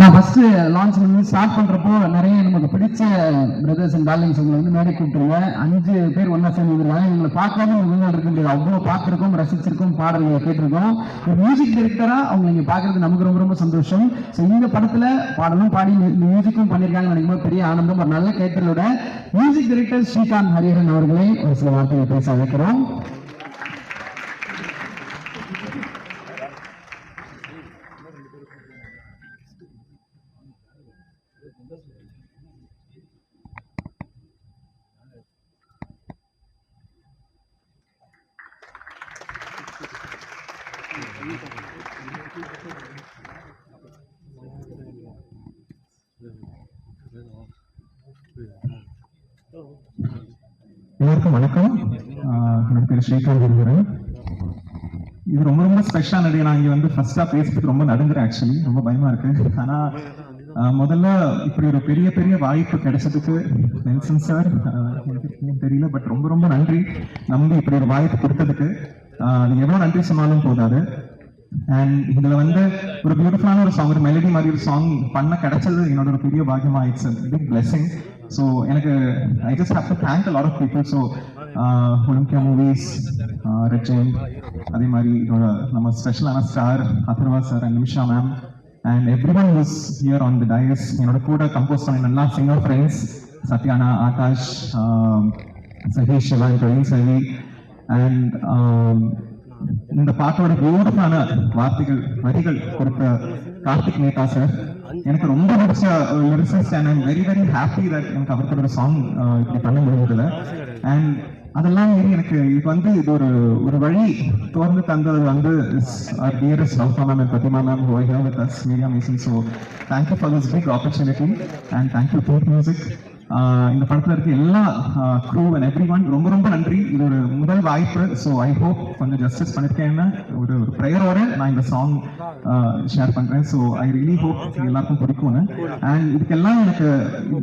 நான் first launch வந்து start பண்றப்போ நிறைய நமக்கு பிடிச்ச பிரதர்ஸ் அண்ட் டார்லிங்ஸ் உங்களை வந்து மேடை கூப்பிட்டுருங்க. 5 பேர் ஒன்னா சேர்ந்து வந்துருக்காங்க. இவங்களை பார்க்காம இவங்க இருக்க முடியாது. அவ்வளோ பார்த்துருக்கோம், ரசிச்சிருக்கோம், பாடல்களை கேட்டிருக்கோம். ஒரு மியூசிக் டைரக்டரா அவங்க இங்க பாக்குறது நமக்கு ரொம்ப ரொம்ப சந்தோஷம். ஸோ இந்த படத்துல பாடலும் பாடி மியூசிக்கும் பண்ணியிருக்காங்க நினைக்கும் பெரிய ஆனந்தம். ஒரு நல்ல கேட்டலோட மியூசிக் டைரக்டர் ஸ்ரீகாந்த் ஹரிஹரன் அவர்களை ஒரு சில வார்த்தைகளை பேச வைக்கிறோம். எல்லாருக்கும் வணக்கம். என்னோட பேர் ஸ்ரீகாந்த் ஹரிஹரன். இது ரொம்ப ரொம்ப ஸ்பெஷலான டே. நான் இங்கே வந்து ஃபர்ஸ்டா பேசுறதுக்கு ரொம்ப நடுங்குறேன். ஆக்சுவலி ரொம்ப பயமா இருக்கு. ஆனா முதல்ல இப்படி ஒரு பெரிய பெரிய வாய்ப்பு கிடைச்சதுக்கு நெல்சன் சார் எனக்கு தெரியல, பட் ரொம்ப ரொம்ப நன்றி. நம்பி இப்படி ஒரு வாய்ப்பு கொடுத்ததுக்கு அது எவ்வளவு நன்றி சொன்னாலும் போதாது. அண்ட் இதுல வந்து ஒரு பியூட்டிஃபுல்லான ஒரு சாங், ஒரு மெலடி மாதிரி ஒரு சாங் பண்ண கிடைச்சது என்னோட ஒரு பெரிய பாக்கியமா. It's a big blessing. So எனக்கு I just have to thank a lot of people. So Olympia Movies, Red Giant, அதே மாதிரி இதோட நம்ம ஸ்பெஷலான star Atharvaa sir and Nimisha ma'am and everyone was here on the dais. என்னோட கூட கம்போஸ் பண்ண எல்லா singer friends Sathyana, Akash, Sathish, Sivan, Praveen Saavi and இந்த பாட்டோட பியூட்டிஃபுல்லான வார்த்தைகள் வரிகள் கொடுத்த கார்த்திக் மேத்தா சார். எனக்கு ரொம்ப பிடிச்ச lyricist and I'm very very happy that எனக்கு அவருக்கு ஒரு சாங் இப்படி பண்ண முடிஞ்சதுல. அண்ட் அதெல்லாம் மீறி எனக்கு இது வந்து இது ஒரு வழி தோர்ந்து தந்தது வந்து our dearest Raufa ma'am and Pratima ma'am who are here with us, Media Mason. So thank you for this big opportunity and thank you Pink Music. இந்த படத்துல இருக்க எல்லா க்ரூ அண்ட் எவ்ரி ஒன் ரொம்ப ரொம்ப நன்றி. இது ஒரு முதல் வாய்ப்பு. ஸோ ஐ ஹோப் கொஞ்சம் ஜஸ்டிஸ் பண்ணிருக்கேன்னு ஒரு ப்ரேயரோட நான் இந்த சாங் ஷேர் பண்றேன். ஸோ ஐ ரியலி ஹோப் எல்லாருக்கும் பிடிக்கும்னு. அண்ட் இதுக்கெல்லாம் எனக்கு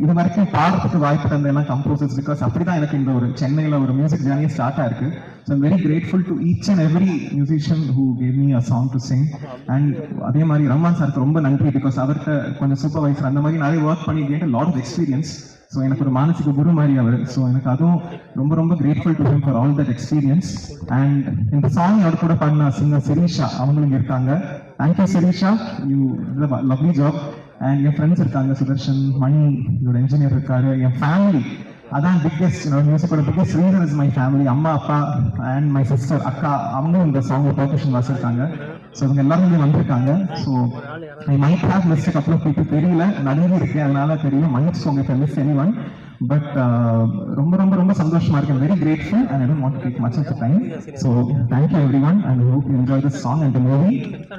இது வரைக்கும் பாடுறதுக்கு வாய்ப்பு தந்த எல்லாம் கம்போசர்ஸ், பிகாஸ் அப்படிதான் எனக்கு இந்த ஒரு சென்னையில ஒரு மியூசிக் ஜேர்னி ஸ்டார்ட் ஆயிருக்கு. So I'm very grateful to each and every musician who gave me a song to sing. And அதே மாதிரி ரஹ்மான் சாருக்கு ரொம்ப நன்றி, பிகாஸ் அவர்கிட்ட கொஞ்சம் சூப்பர்வைசர் அந்த மாதிரி நிறைய ஒர்க் பண்ணி கேட்ட லாட் ஆஃப் எக்ஸ்பீரியன்ஸ். ஸோ எனக்கு ஒரு மானசிக குரு மாதிரி அவர். ஸோ எனக்கு அதுவும் ரொம்ப ரொம்ப grateful to him for all that experience. And இந்த சாங் அவர் கூட பண்ண சிங்கர் சிரீஷா, அவங்களும் இங்கே இருக்காங்க. Thank you Sirisha, you lovely job. And N friends இருக்காங்க, சுதர்ஷன், மணி, இதோட இன்ஜினியர் இருக்காரு. என் ஃபேமிலி அதான் பிக்கெஸ்ட், என்னோட மியூசிக்கோட biggest reason is my family. அம்மா, அப்பா அண்ட் மை சிஸ்டர், அக்கா, அவங்களும் இந்த சாங் பர்கஷன் வாசிருக்காங்க. ஸோ இவங்க எல்லாரும் இங்கே வந்திருக்காங்க. So I might have missed a couple of people, தெரியல, நடுங்கி இருக்கேன், அதனால தெரியும், மன்னிச்சுக்கோங்க if I miss anyone. But ரொம்ப ரொம்ப ரொம்ப சந்தோஷமா இருக்கு. Very grateful and I don't want to take much of the time. So thank you everyone and I hope you enjoy this song and the movie.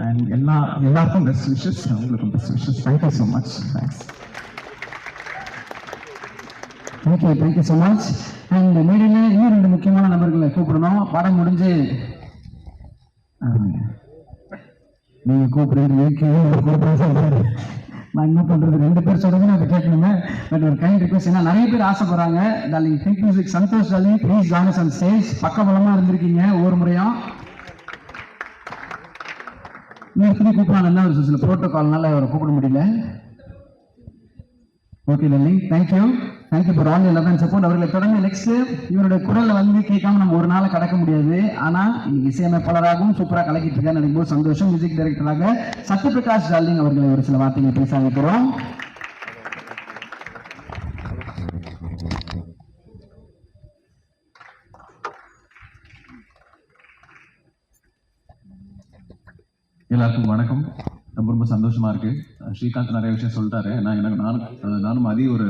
And எல்லாருக்கும் best wishes. உங்களுக்கும் best wishes. Thank you so much. Thanks. Thank you so much. And மேடையில் இன்னும் 2 முக்கியமான நபர்களை கூப்பிடணும். படம் முடிஞ்சு நீங்க கூப்பிடுறது நான் என்ன பண்றது, 2 பேர் சொல்றது நான் கேட்கணுமே. பட் ஒரு கைண்ட் ரிக்வெஸ்ட், ஏன்னா நிறைய பேர் ஆசைப்படுறாங்க. Darling pink music Santhosh darling please join us on stage. பக்கபலமா இருந்திருக்கீங்க ஒவ்வொரு முறையும். எப்படி கூப்பிடலாம், ஒரு சில புரோட்டோகால்னால அவரை கூப்பிட முடியல. Okay darling, thank you for all your love and support. அவர்களை தொடர்ந்து நெக்ஸ்ட் இவருடைய குரலை வந்து கேட்காம நம்ம ஒரு நாள் கடக்க முடியாது. ஆனா இன்னைக்கு இசையமைப்பாளராகவும் சூப்பரா கலக்கிட்டு இருக்காரு, எனக்கு ரொம்ப சந்தோஷம். மியூசிக் டைரக்டராக சத்யபிரகாஷ் டார்லிங் அவர்களை ஒரு சில வார்த்தைகள் பேச வைக்கிறோம். எல்லாருக்கும் வணக்கம். ரொம்ப ரொம்ப சந்தோஷமா இருக்கு. ஸ்ரீகாந்த் நிறைய விஷயம் சொல்லிட்டாரு. நானும் அதே ஒரு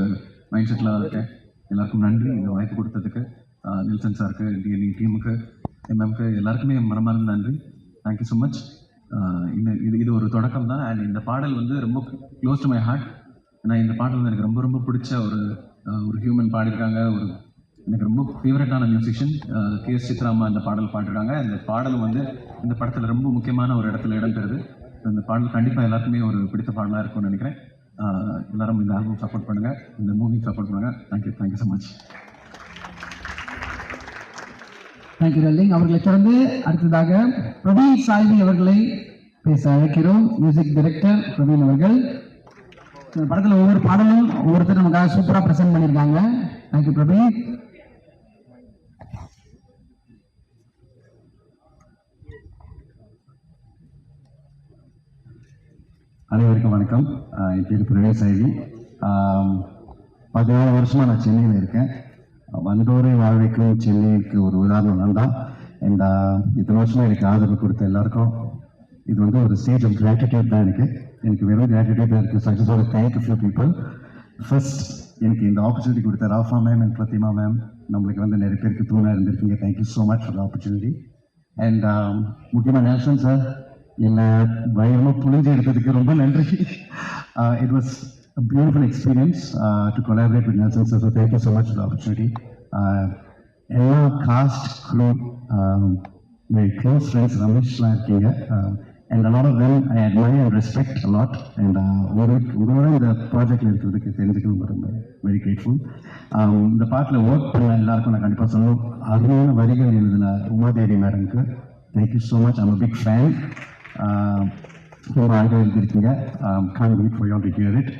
மைண்ட் செட்ல இருக்கேன். எல்லாருக்கும் நன்றி இந்த வாய்ப்பு கொடுத்ததுக்கு. நில்சன் சாருக்கு, டிஎன்இ டீமுக்கு, எம்எம்க்கு, எல்லாருக்குமே மனமார்ந்த நன்றி. Thank you so much. இது ஒரு தொடக்கம் தான். அண்ட் இந்த பாடல் வந்து ரொம்ப க்ளோஸ் டு மை ஹார்ட். ஏன்னா இந்த பாடல் வந்து எனக்கு ரொம்ப ரொம்ப பிடிச்ச ஒரு ஹியூமன் பாடியிருக்காங்க. எனக்கு ரொம்ப ஃபேவரட்டான மியூசிஷியன் கே.எஸ். சித்ராமா இந்த பாடல் பாடிருக்காங்க. இந்த பாடல் வந்து இந்த படத்தில் ரொம்ப முக்கியமான ஒரு இடத்துல இடம் பெறுது. இந்த பாடல் கண்டிப்பாக எல்லாருக்குமே ஒரு பிடித்த பாடலாக இருக்கும்னு நினைக்கிறேன். எல்லாரும் இந்த ஆல்பம் சப்போர்ட் பண்ணுங்க, இந்த மூவி சப்போர்ட் பண்ணுங்க. Thank you so much. Thank you darling. அவர்களை தொடர்ந்து அடுத்ததாக பிரவீன் சாய்வி அவர்களை பேச அழைக்கிறோம். மியூசிக் டைரக்டர் பிரவீன் அவர்கள். இந்த படத்துல ஒவ்வொரு பாடலும் ஒவ்வொருத்தர் நமக்காக சூப்பரா பிரசன்ட் பண்ணியிருக்காங்க. தேங்க்யூ பிரதீப். அனைவருக்கும் வணக்கம். என் பேர் பிரவேஷ் ஐவி. 17 வருஷமாக நான் சென்னையில் இருக்கேன். வந்தோரை வாழ்வைக்கும் சென்னைக்கு ஒரு உதாரணம் நான் தான். அண்ட் இத்தனை வருஷமாக எனக்கு ஆதரவு கொடுத்த எல்லாருக்கும் இது வந்து ஒரு ஸ்டேஜ் ஆஃப் கிராட்டிடியூட் தான். எனக்கு வெறும் கிராட்டிடியூட் தான் இருக்குது. சக்ஸஸோட தேங்க் ஃபியூ பீப்புள். ஃபர்ஸ்ட் எனக்கு இந்த ஆப்பர்ச்சுனிட்டி கொடுத்த Rafah ma'am and Prathima ma'am, நம்மளுக்கு வந்து நிறைய பேருக்கு தூணாக இருந்திருக்கீங்க. Thank you so much for the opportunity. And முக்கியமாக நேஷன் சார் என்னை பயங்கரமாக புரிஞ்சு எடுத்ததுக்கு ரொம்ப நன்றி. It was a beautiful experience to collaborate with Nelson sir. So thank you so much for the opportunity. எல்லா cast crew my close friends ரமேஷ்லாம் இருக்கீங்க. And a lot of them I admire and respect a lot. And உங்களோட இந்த ப்ராஜெக்டில் இருக்கிறதுக்கு தெரிஞ்சுக்க ரொம்ப very grateful. இந்த பாட்டில் ஒர்க் பண்ண எல்லாருக்கும் நான் கண்டிப்பாக சொல்லணும். அருமையான வரிகள் எழுதின உமாதேவி மேடம்க்கு thank you so much. I'm a big fan. ரொம்ப அழகாக எழுதியிருக்கீங்க. can't wait for you all to hear it.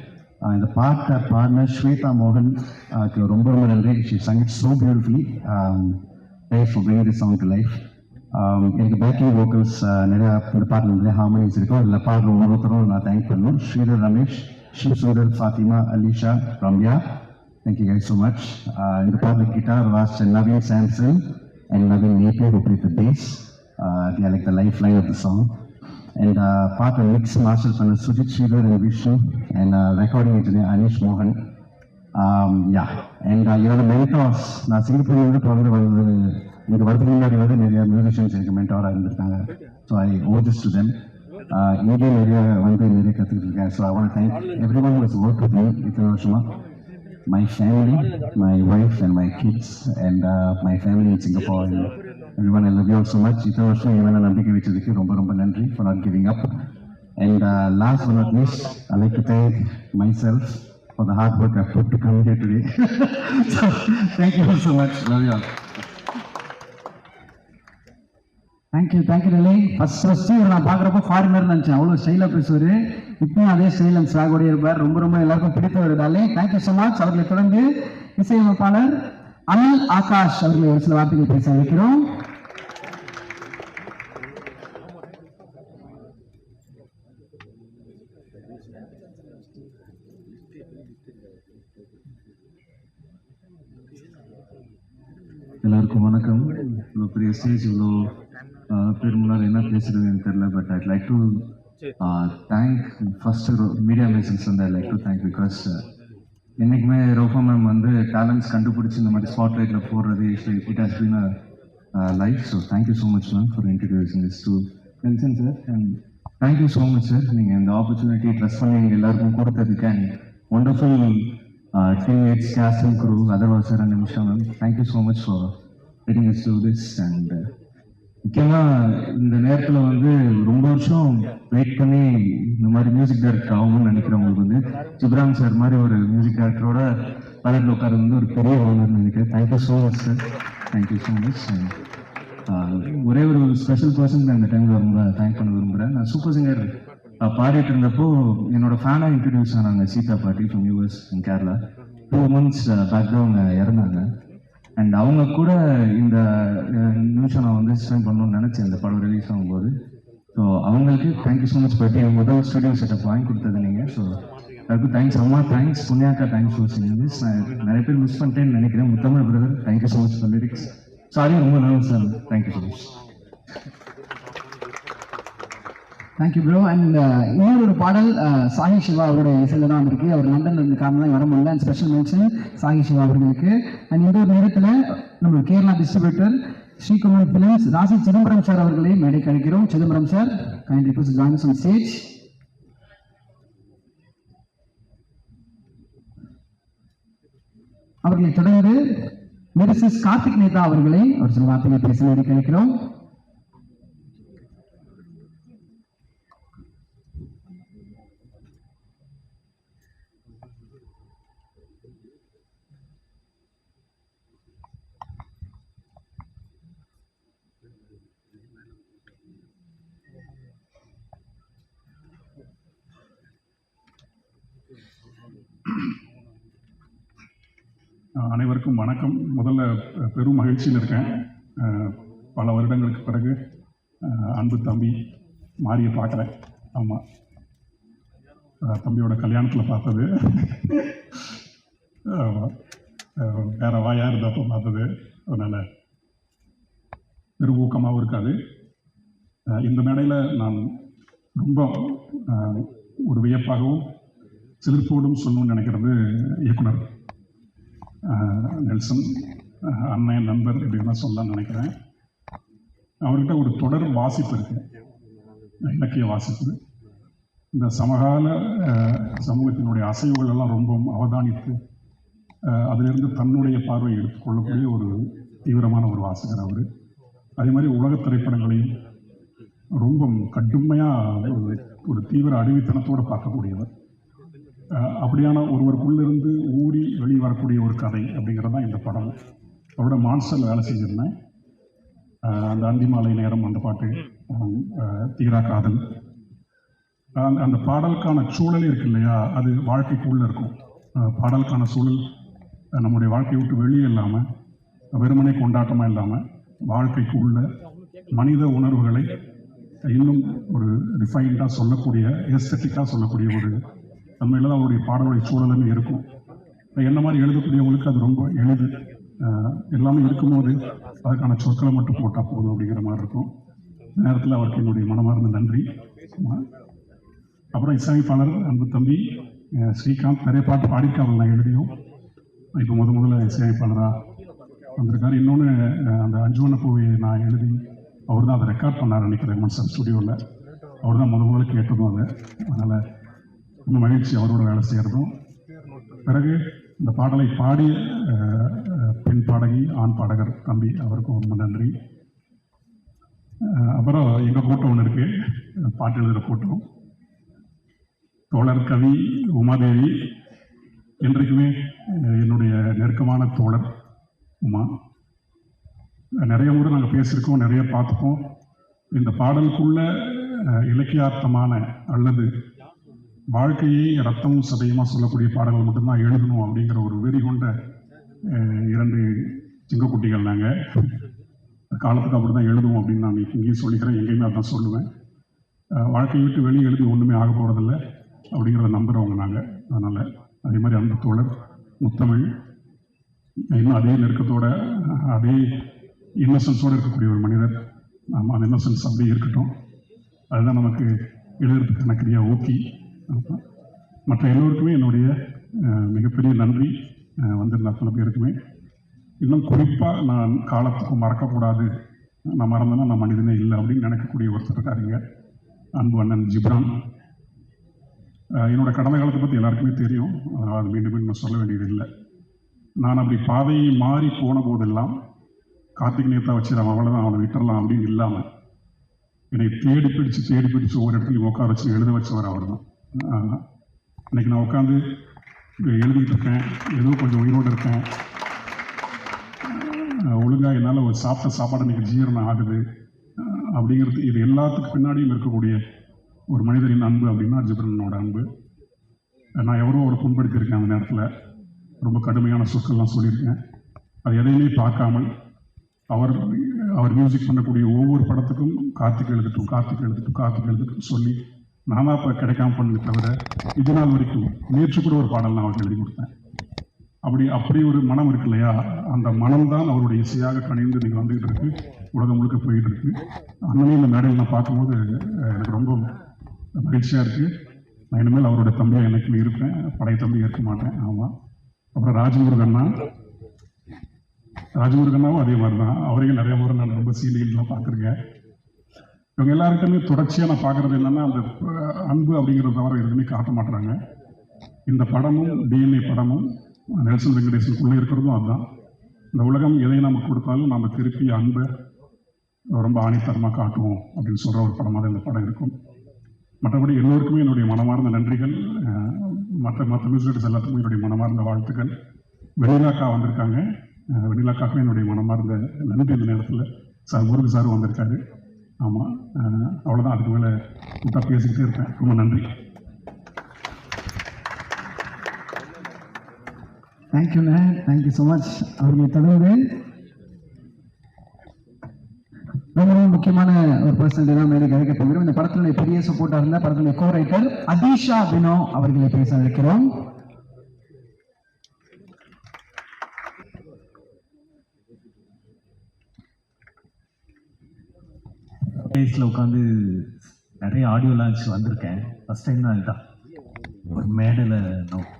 இந்த பாட்டை பாடின ஸ்வேதா மோகன் ரொம்ப ரொம்ப நன்றி. she sang it so beautifully. thanks for bringing this song to life. எனக்கு பேக்கிங் வோக்கல்ஸ் நிறையா இந்த பாட்டில் நிறைய ஹார்மோனிஸ் இருக்கும். இதில் பாடுற ஒவ்வொருத்தரும் நான் தேங்க் பண்ணணும். Sridhar Ramesh, Shiv Sundar, Fathima, Alisha, Ramya, thank you guys so much. இந்த பாட்டில் கிட்டார் வாசிச்ச Naveen Samson and Naveen Napier who played the bass. they are like the lifeline of the song. And part of mix master பண்ண Sujith Sridhar and Vishnu and recording engineer Anish Mohan. Yeah, and என்னோட mentors, நான் சிங்கப்பூர்லேருந்து பிறந்து வந்து இங்கே வரதுக்கு முன்னாடி வந்து நிறைய மியூசிஷியன்ஸ் எனக்கு மென்டாராக இருந்திருக்காங்க. So I owe this to them. இங்கே நிறைய கற்றுக்கிட்டு இருக்கேன். So I want thank everyone was work with me இத்தனை வருஷமா. My family, my wife and my kids and my family in Singapore and everyone, I love you all so much. இத்தனை வருஷம் என் மேலே நம்பிக்கை வச்சதுக்கு ரொம்ப ரொம்ப நன்றி for not giving up. And last but not least, I like to thank myself for the hard work I put to come here today. So thank you all so much. Love you all. Thank you Delhi. First இவர் நான் பார்க்குறப்ப foreigner நினச்சேன். அவ்வளோ ஸ்டைலாக பேசுவார். இப்பவும் அதே style and ஸ்வாகோடய இருப்பார். ரொம்ப ரொம்ப எல்லாருக்கும் பிடித்தவர் டாலே. Thank you so much. அவர்களை தொடர்ந்து இசையமைப்பாளர் அனில் ஆகாஷ் அவர்களை ஒரு சில வார்த்தைகள் பேச வைக்கிறோம். எல்லாருக்கும் வணக்கம். இவ்வளோ பெரிய ஸ்டேஜ், இவ்வளோ பேர் முன்னால் என்ன பேசுறதுன்னு தெரியல. But I'd like to thank first Media Masons வந்து I like to thank. Because என்றைக்குமே ரோஃபா மேம் வந்து டேலண்ட்ஸ் கண்டுபிடிச்சி இந்த மாதிரி ஸ்பாட் லைட்டில் போடுறது it has been a life. So thank you so much ma'am for introducing this to Nelson sir. And thank you so much sir, நீங்கள் இந்த ஆப்பர்ச்சுனிட்டி ட்ரஸ்ட் பண்ணி எங்கள் எல்லாருக்கும் கொடுத்ததுக்கு. And wonderful teammates, cast and crew, otherwise sir and Nisha ma'am, thank you so much for letting us do this. And முக்கியமாக இந்த நேரத்தில் வந்து ரொம்ப வருஷம் வெயிட் பண்ணி இந்த மாதிரி மியூசிக் டைரக்டர் ஆகணும்னு நினைக்கிறவங்களுக்கு வந்து சிப்ராம் சார் மாதிரி ஒரு மியூசிக் டைரக்டரோட பலரில் உட்கார வந்து ஒரு பெரிய ஆனர்னு நினைக்கிறேன். Thank you so much sir, thank you so much. ஒரே ஒரு ஸ்பெஷல் பர்சன் அந்த டைமில் ரொம்ப தேங்க் பண்ண விரும்புகிறேன். நான் சூப்பர் சிங்கர் பாடிட்டு இருந்தப்போ என்னோட ஃபேனாக இன்ட்ரடியூஸ் ஆனாங்க சீதா பாட்டி from US in Kerala. 2 months back தான் அவங்க இறந்தாங்க. அண்ட் அவங்க கூட இந்த நிமிஷம் நான் வந்து ஸ்பெண்ட் பண்ணணும்னு நினச்சேன் இந்த படம் ரிலீஸ் ஆகும்போது. ஸோ அவங்களுக்கு தேங்க்யூ ஸோ மச் பாட்டி. முதல் ஸ்டுடியோ செட்டப் வாங்கி கொடுத்தது நீங்கள். ஸோ அதுக்கு தேங்க்ஸ். அம்மா தேங்க்ஸ். புண்ணியாக்கா தேங்க்ஸ் ஃபார் சிங்கிங் திஸ். நான் நிறைய பேர் மிஸ் பண்ணிட்டேன்னு நினைக்கிறேன். Muthamizh brother thank you so much for lyrics. Sorry, ரொம்ப nervous sir. Thank you so much. Thank you bro. And இன்னொரு பாடல் சாகி சிவா அவருடைய இசையில் தான் வந்திருக்கு. அவர் லண்டன்ல இருந்த காரணம் வர முடியல. அண்ட் ஸ்பெஷல் மென்ஷன் சாகி சிவா அவர்களுக்கு. அண்ட் இந்த ஒரு நேரத்தில் நம்ம கேரளா டிஸ்ட்ரிபியூட்டர் ஸ்ரீகுமார் பிலிம்ஸ் ராசி சிதம்பரம் சார் அவர்களை மேடைக்கு அழைக்கிறோம். Chidambaram sir, kind request join on stage. அவர்களை தொடர்ந்து மிஸ்ஸஸ் கார்த்திக் நேதா அவர்களை ஒரு சில வார்த்தைகள் பேச மேடைக்கு அழைக்கிறோம். அனைவருக்கும் வணக்கம். முதல்ல பெரும் மகிழ்ச்சியில் இருக்கேன். பல வருடங்களுக்கு பிறகு அன்பு தம்பி மாரியை பார்க்குறேன். ஆமாம், தம்பியோட கல்யாணத்தில் பார்த்தது, வேற வாயாக இருந்தப்போ பார்த்தது, அதனால் பெரும் ஊக்கமாகவும் இருக்காது. இந்த மேடையில் நான் ரொம்ப ஒரு வியப்பாகவும் சிலிர்ப்போடும் சொல்லணும்னு நினைக்கிறது இயக்குனர் நெல்சன் அண்ணன், நண்பர் இப்படின்னா சொல்லலாம்னு நினைக்கிறேன். அவர்கிட்ட ஒரு தொடர் வாசிப்பு இருக்கு, இலக்கிய வாசிப்பு. இந்த சமகால சமூகத்தினுடைய அசைவுகள் எல்லாம் ரொம்ப அவதானித்து அதிலிருந்து தன்னுடைய பார்வையை எடுத்துக்கொள்ளக்கூடிய ஒரு தீவிரமான ஒரு வாசகர் அவர். அதே மாதிரி உலக திரைப்படங்களையும் ரொம்ப கடுமையாக ஒரு தீவிர அடிமைத்தனத்தோடு பார்க்கக்கூடியவர். அப்படியான ஒருவருக்குள்ளிருந்து ஊறி வெளியே வரக்கூடிய ஒரு கதை அப்படிங்கிறது தான் இந்த படம். அவரோட மான்ஸ்டரில் வேலை செஞ்சிருந்தேன். அந்த அந்திமாலை நேரம், அந்த பாட்டு, தீரா காதல், அந்த பாடலுக்கான சூழலே இருக்கு இல்லையா, அது வாழ்க்கைக்குள்ளே இருக்கும். பாடலுக்கான சூழல் நம்முடைய வாழ்க்கையை விட்டு வெளியே இல்லாமல், வெறுமனே கொண்டாட்டமாக இல்லாமல், வாழ்க்கைக்குள்ள மனித உணர்வுகளை இன்னும் ஒரு ரிஃபைண்டாக சொல்லக்கூடிய, எஸ்தட்டிக்காக சொல்லக்கூடிய ஒரு தன்மையில் தான் அவருடைய பாடலுடைய சூழலுமே இருக்கும். என்ன மாதிரி எழுதக்கூடியவங்களுக்கு அது ரொம்ப எளிது. எல்லாமே இருக்கும்போது அதுக்கான சொற்களை மட்டும் போட்டால் போதும் அப்படிங்கிற மாதிரி இருக்கும். நேரத்தில் அவருக்கு என்னுடைய மனமார்ந்த நன்றி. அப்புறம் இசையமைப்பாளர் அன்பு தம்பி ஸ்ரீகாந்த் நிறைய பாட்டு பாடியிருக்காங்க, நான் எழுதியும். இப்போ முதல்ல இசையமைப்பாளராக வந்திருக்காரு. இன்னொன்று, அந்த அஞ்சுவன பூவை நான் எழுதி அவர் தான் அதை ரெக்கார்ட் பண்ணார் நினைக்கிறேன் மன்சர் ஸ்டுடியோவில். அவர் தான் முதல்ல கேட்டதும் அதை. அதனால் ரொம்ப மகிழ்ச்சி அவரோட வேலை செய்கிறதும். பிறகு இந்த பாடலை பாடிய பெண் பாடகி, ஆண் பாடகர் தம்பி, அவருக்கும் ரொம்ப நன்றி. அப்புறம் எங்கள் கூட்டம் ஒன்று இருக்குது, பாட்டு எழுதுகிற கூட்டம். தோழர் கவி உமாதேவி என்றைக்குமே என்னுடைய நெருக்கமான தோழர் உமா. நிறைய முறை நாங்கள் பேசியிருக்கோம், நிறைய பார்த்துப்போம். இந்த பாடலுக்குள்ள இலக்கியார்த்தமான அல்லது வாழ்க்கையை ரத்தமும் சதையுமாக சொல்லக்கூடிய பாடல்கள் மட்டும்தான் எழுதணும் அப்படிங்கிற ஒரு வெறி கொண்ட 2 சிங்கக்குட்டிகள் நாங்கள். காலத்துக்கு அப்படி தான் எழுதுவோம் அப்படின்னு நான் இங்கேயும் சொல்லிக்கிறேன், எங்கேயுமே அதான் சொல்லுவேன். வாழ்க்கையை விட்டு வெளியே எழுதி ஒன்றுமே ஆக போகிறதில்ல அப்படிங்கிறத நம்புகிறவங்க நாங்கள். அதனால் அதே மாதிரி அன்பு தோழர் முத்தமிழ் இன்னும் அதே நெருக்கத்தோட, அதே இன்னசென்ஸோடு இருக்கக்கூடிய ஒரு மனிதர். அந்த இன்னசென்ஸ் அப்படியே இருக்கட்டும், அதுதான் நமக்கு எழுதுறதுக்கான கிரியா ஊக்கி. மற்ற எல்லோருக்குமே என்னுடைய மிகப்பெரிய நன்றி. வந்திருந்த அத்தனை பேருக்குமே. இன்னும் குறிப்பாக நான் காலத்துக்கும் மறக்கக்கூடாது, நான் மறந்தேன்னா நான் மனிதனே இல்லை அப்படின்னு நினைக்கக்கூடிய ஒருத்தர் இருக்காருங்க, அன்பு அண்ணன் ஜிப்ரான். என்னோட கடந்த காலத்தை பற்றி எல்லாருக்குமே தெரியும், அதனால் அது மீண்டும் மீண்டும் சொல்ல வேண்டியது இல்லை. நான் அப்படி பாதையை மாறி போன போதெல்லாம் கார்த்திக் நேத்தா வச்சிடலாம், அவ்வளோதான், அவனை விட்டுறலாம் அப்படின்னு இல்லாமல் என்னை தேடி பிடிச்சு ஒவ்வொரு இடத்துலையும் உட்கார வச்சு எழுத வச்சவர் அவர் தான். இன்னைக்கு நான் உட்காந்து எழுதிட்டு இருக்கேன், ஏதோ கொஞ்சம் உயிரோடு இருக்கேன், ஒழுங்காக என்னால் ஒரு சாப்பிட்ட சாப்பாடு இன்னைக்கு ஜீரணம் ஆகுது அப்படிங்கிறது, இது எல்லாத்துக்கு பின்னாடியும் இருக்கக்கூடிய ஒரு மனிதரின் அன்பு அப்படின்னா ஜிப்ரனோட அன்பு. நான் எவரோ அவரை புண்படுத்தியிருக்கேன், அந்த நேரத்தில் ரொம்ப கடுமையான சொற்கள்லாம் சொல்லியிருக்கேன். அது எதையுமே பார்க்காமல் அவர் மியூசிக் பண்ணக்கூடிய ஒவ்வொரு படத்துக்கும் கார்த்திக் எழுதட்டும் சொல்லி நானா இப்போ கிடைக்காம பண்ணது தவிர இது நாள் வரைக்கும் நேற்று கூட ஒரு பாடல் நான் அவருக்கு எழுதி கொடுத்தேன். அப்படி ஒரு மனம் இருக்கு இல்லையா, அந்த மனம்தான் அவருடைய இசையாக கணிந்து நீங்கள் வந்துகிட்டு இருக்கு, உலகம் முழுக்க போயிட்டு இருக்கு. அண்ணனே இந்த மேடையில் நான் பார்க்கும்போது எனக்கு ரொம்ப மகிழ்ச்சியாக இருக்குது. நான் இனிமேல் அவருடைய தம்பியாக எனக்கு இருப்பேன், படை தம்பி இருக்க மாட்டேன். ஆமாம். அப்புறம் ராஜமுருகண்ணாவும் அதே மாதிரி தான், அவரையும் நிறைய முறை நான் ரொம்ப சீனியர்லாம் பார்த்துருக்கேன். இவங்க எல்லாருக்குமே தொடர்ச்சியாக நான் பார்க்குறது என்னென்னா, அந்த அன்பு அப்படிங்கிறத தவிர எதுவுமே காட்ட மாட்டுறாங்க. இந்த படமும் டிஎன்ஏ படமும் நெல்சன் வெங்கடேசனுக்குள்ளே இருக்கிறதும் அதுதான். இந்த உலகம் எதை நமக்கு கொடுத்தாலும் நம்ம திருப்பி அன்பை ரொம்ப ஆணித்தரமாக காட்டுவோம் அப்படின்னு சொல்கிற ஒரு படமாக தான் இந்த படம் இருக்கும். மற்றபடி எல்லோருக்குமே என்னுடைய மனமார்ந்த நன்றிகள். மற்ற மியூசிக் எல்லாத்துக்குமே என்னுடைய மனமார்ந்த வாழ்த்துக்கள். வெண்ணிலாக்கா வந்திருக்காங்க, வெண்ணிலாக்காக்கும் என்னுடைய மனமார்ந்த நன்றி. இந்த நேரத்தில் முருகு சார் வந்திருக்காரு. ஆமாம், அவ்வளோதான். அதுக்கு மேலே கூட்டாக பேசிக்கிட்டே இருப்பேன். ரொம்ப நன்றி. தேங்க்யூண்ணே, தேங்க்யூ ஸோ மச். அவர்களை தொடர்ந்து ரொம்ப ரொம்ப முக்கியமான ஒரு பர்சன்டே தான் மேலே கிடைக்க போகிறோம். இந்த படத்தினுடைய பெரிய சப்போர்ட்டாக இருந்த படத்தினுடைய கோ ரைட்டர் அதீஷா வினோ அவர்களை பேச அழைக்கிறோம். ஸ்டேஜில் உட்காந்து நிறைய ஆடியோ லான்ச் வந்திருக்கேன். ஃபஸ்ட் டைம் தான் இதுதான் ஒரு மேடையில் நான்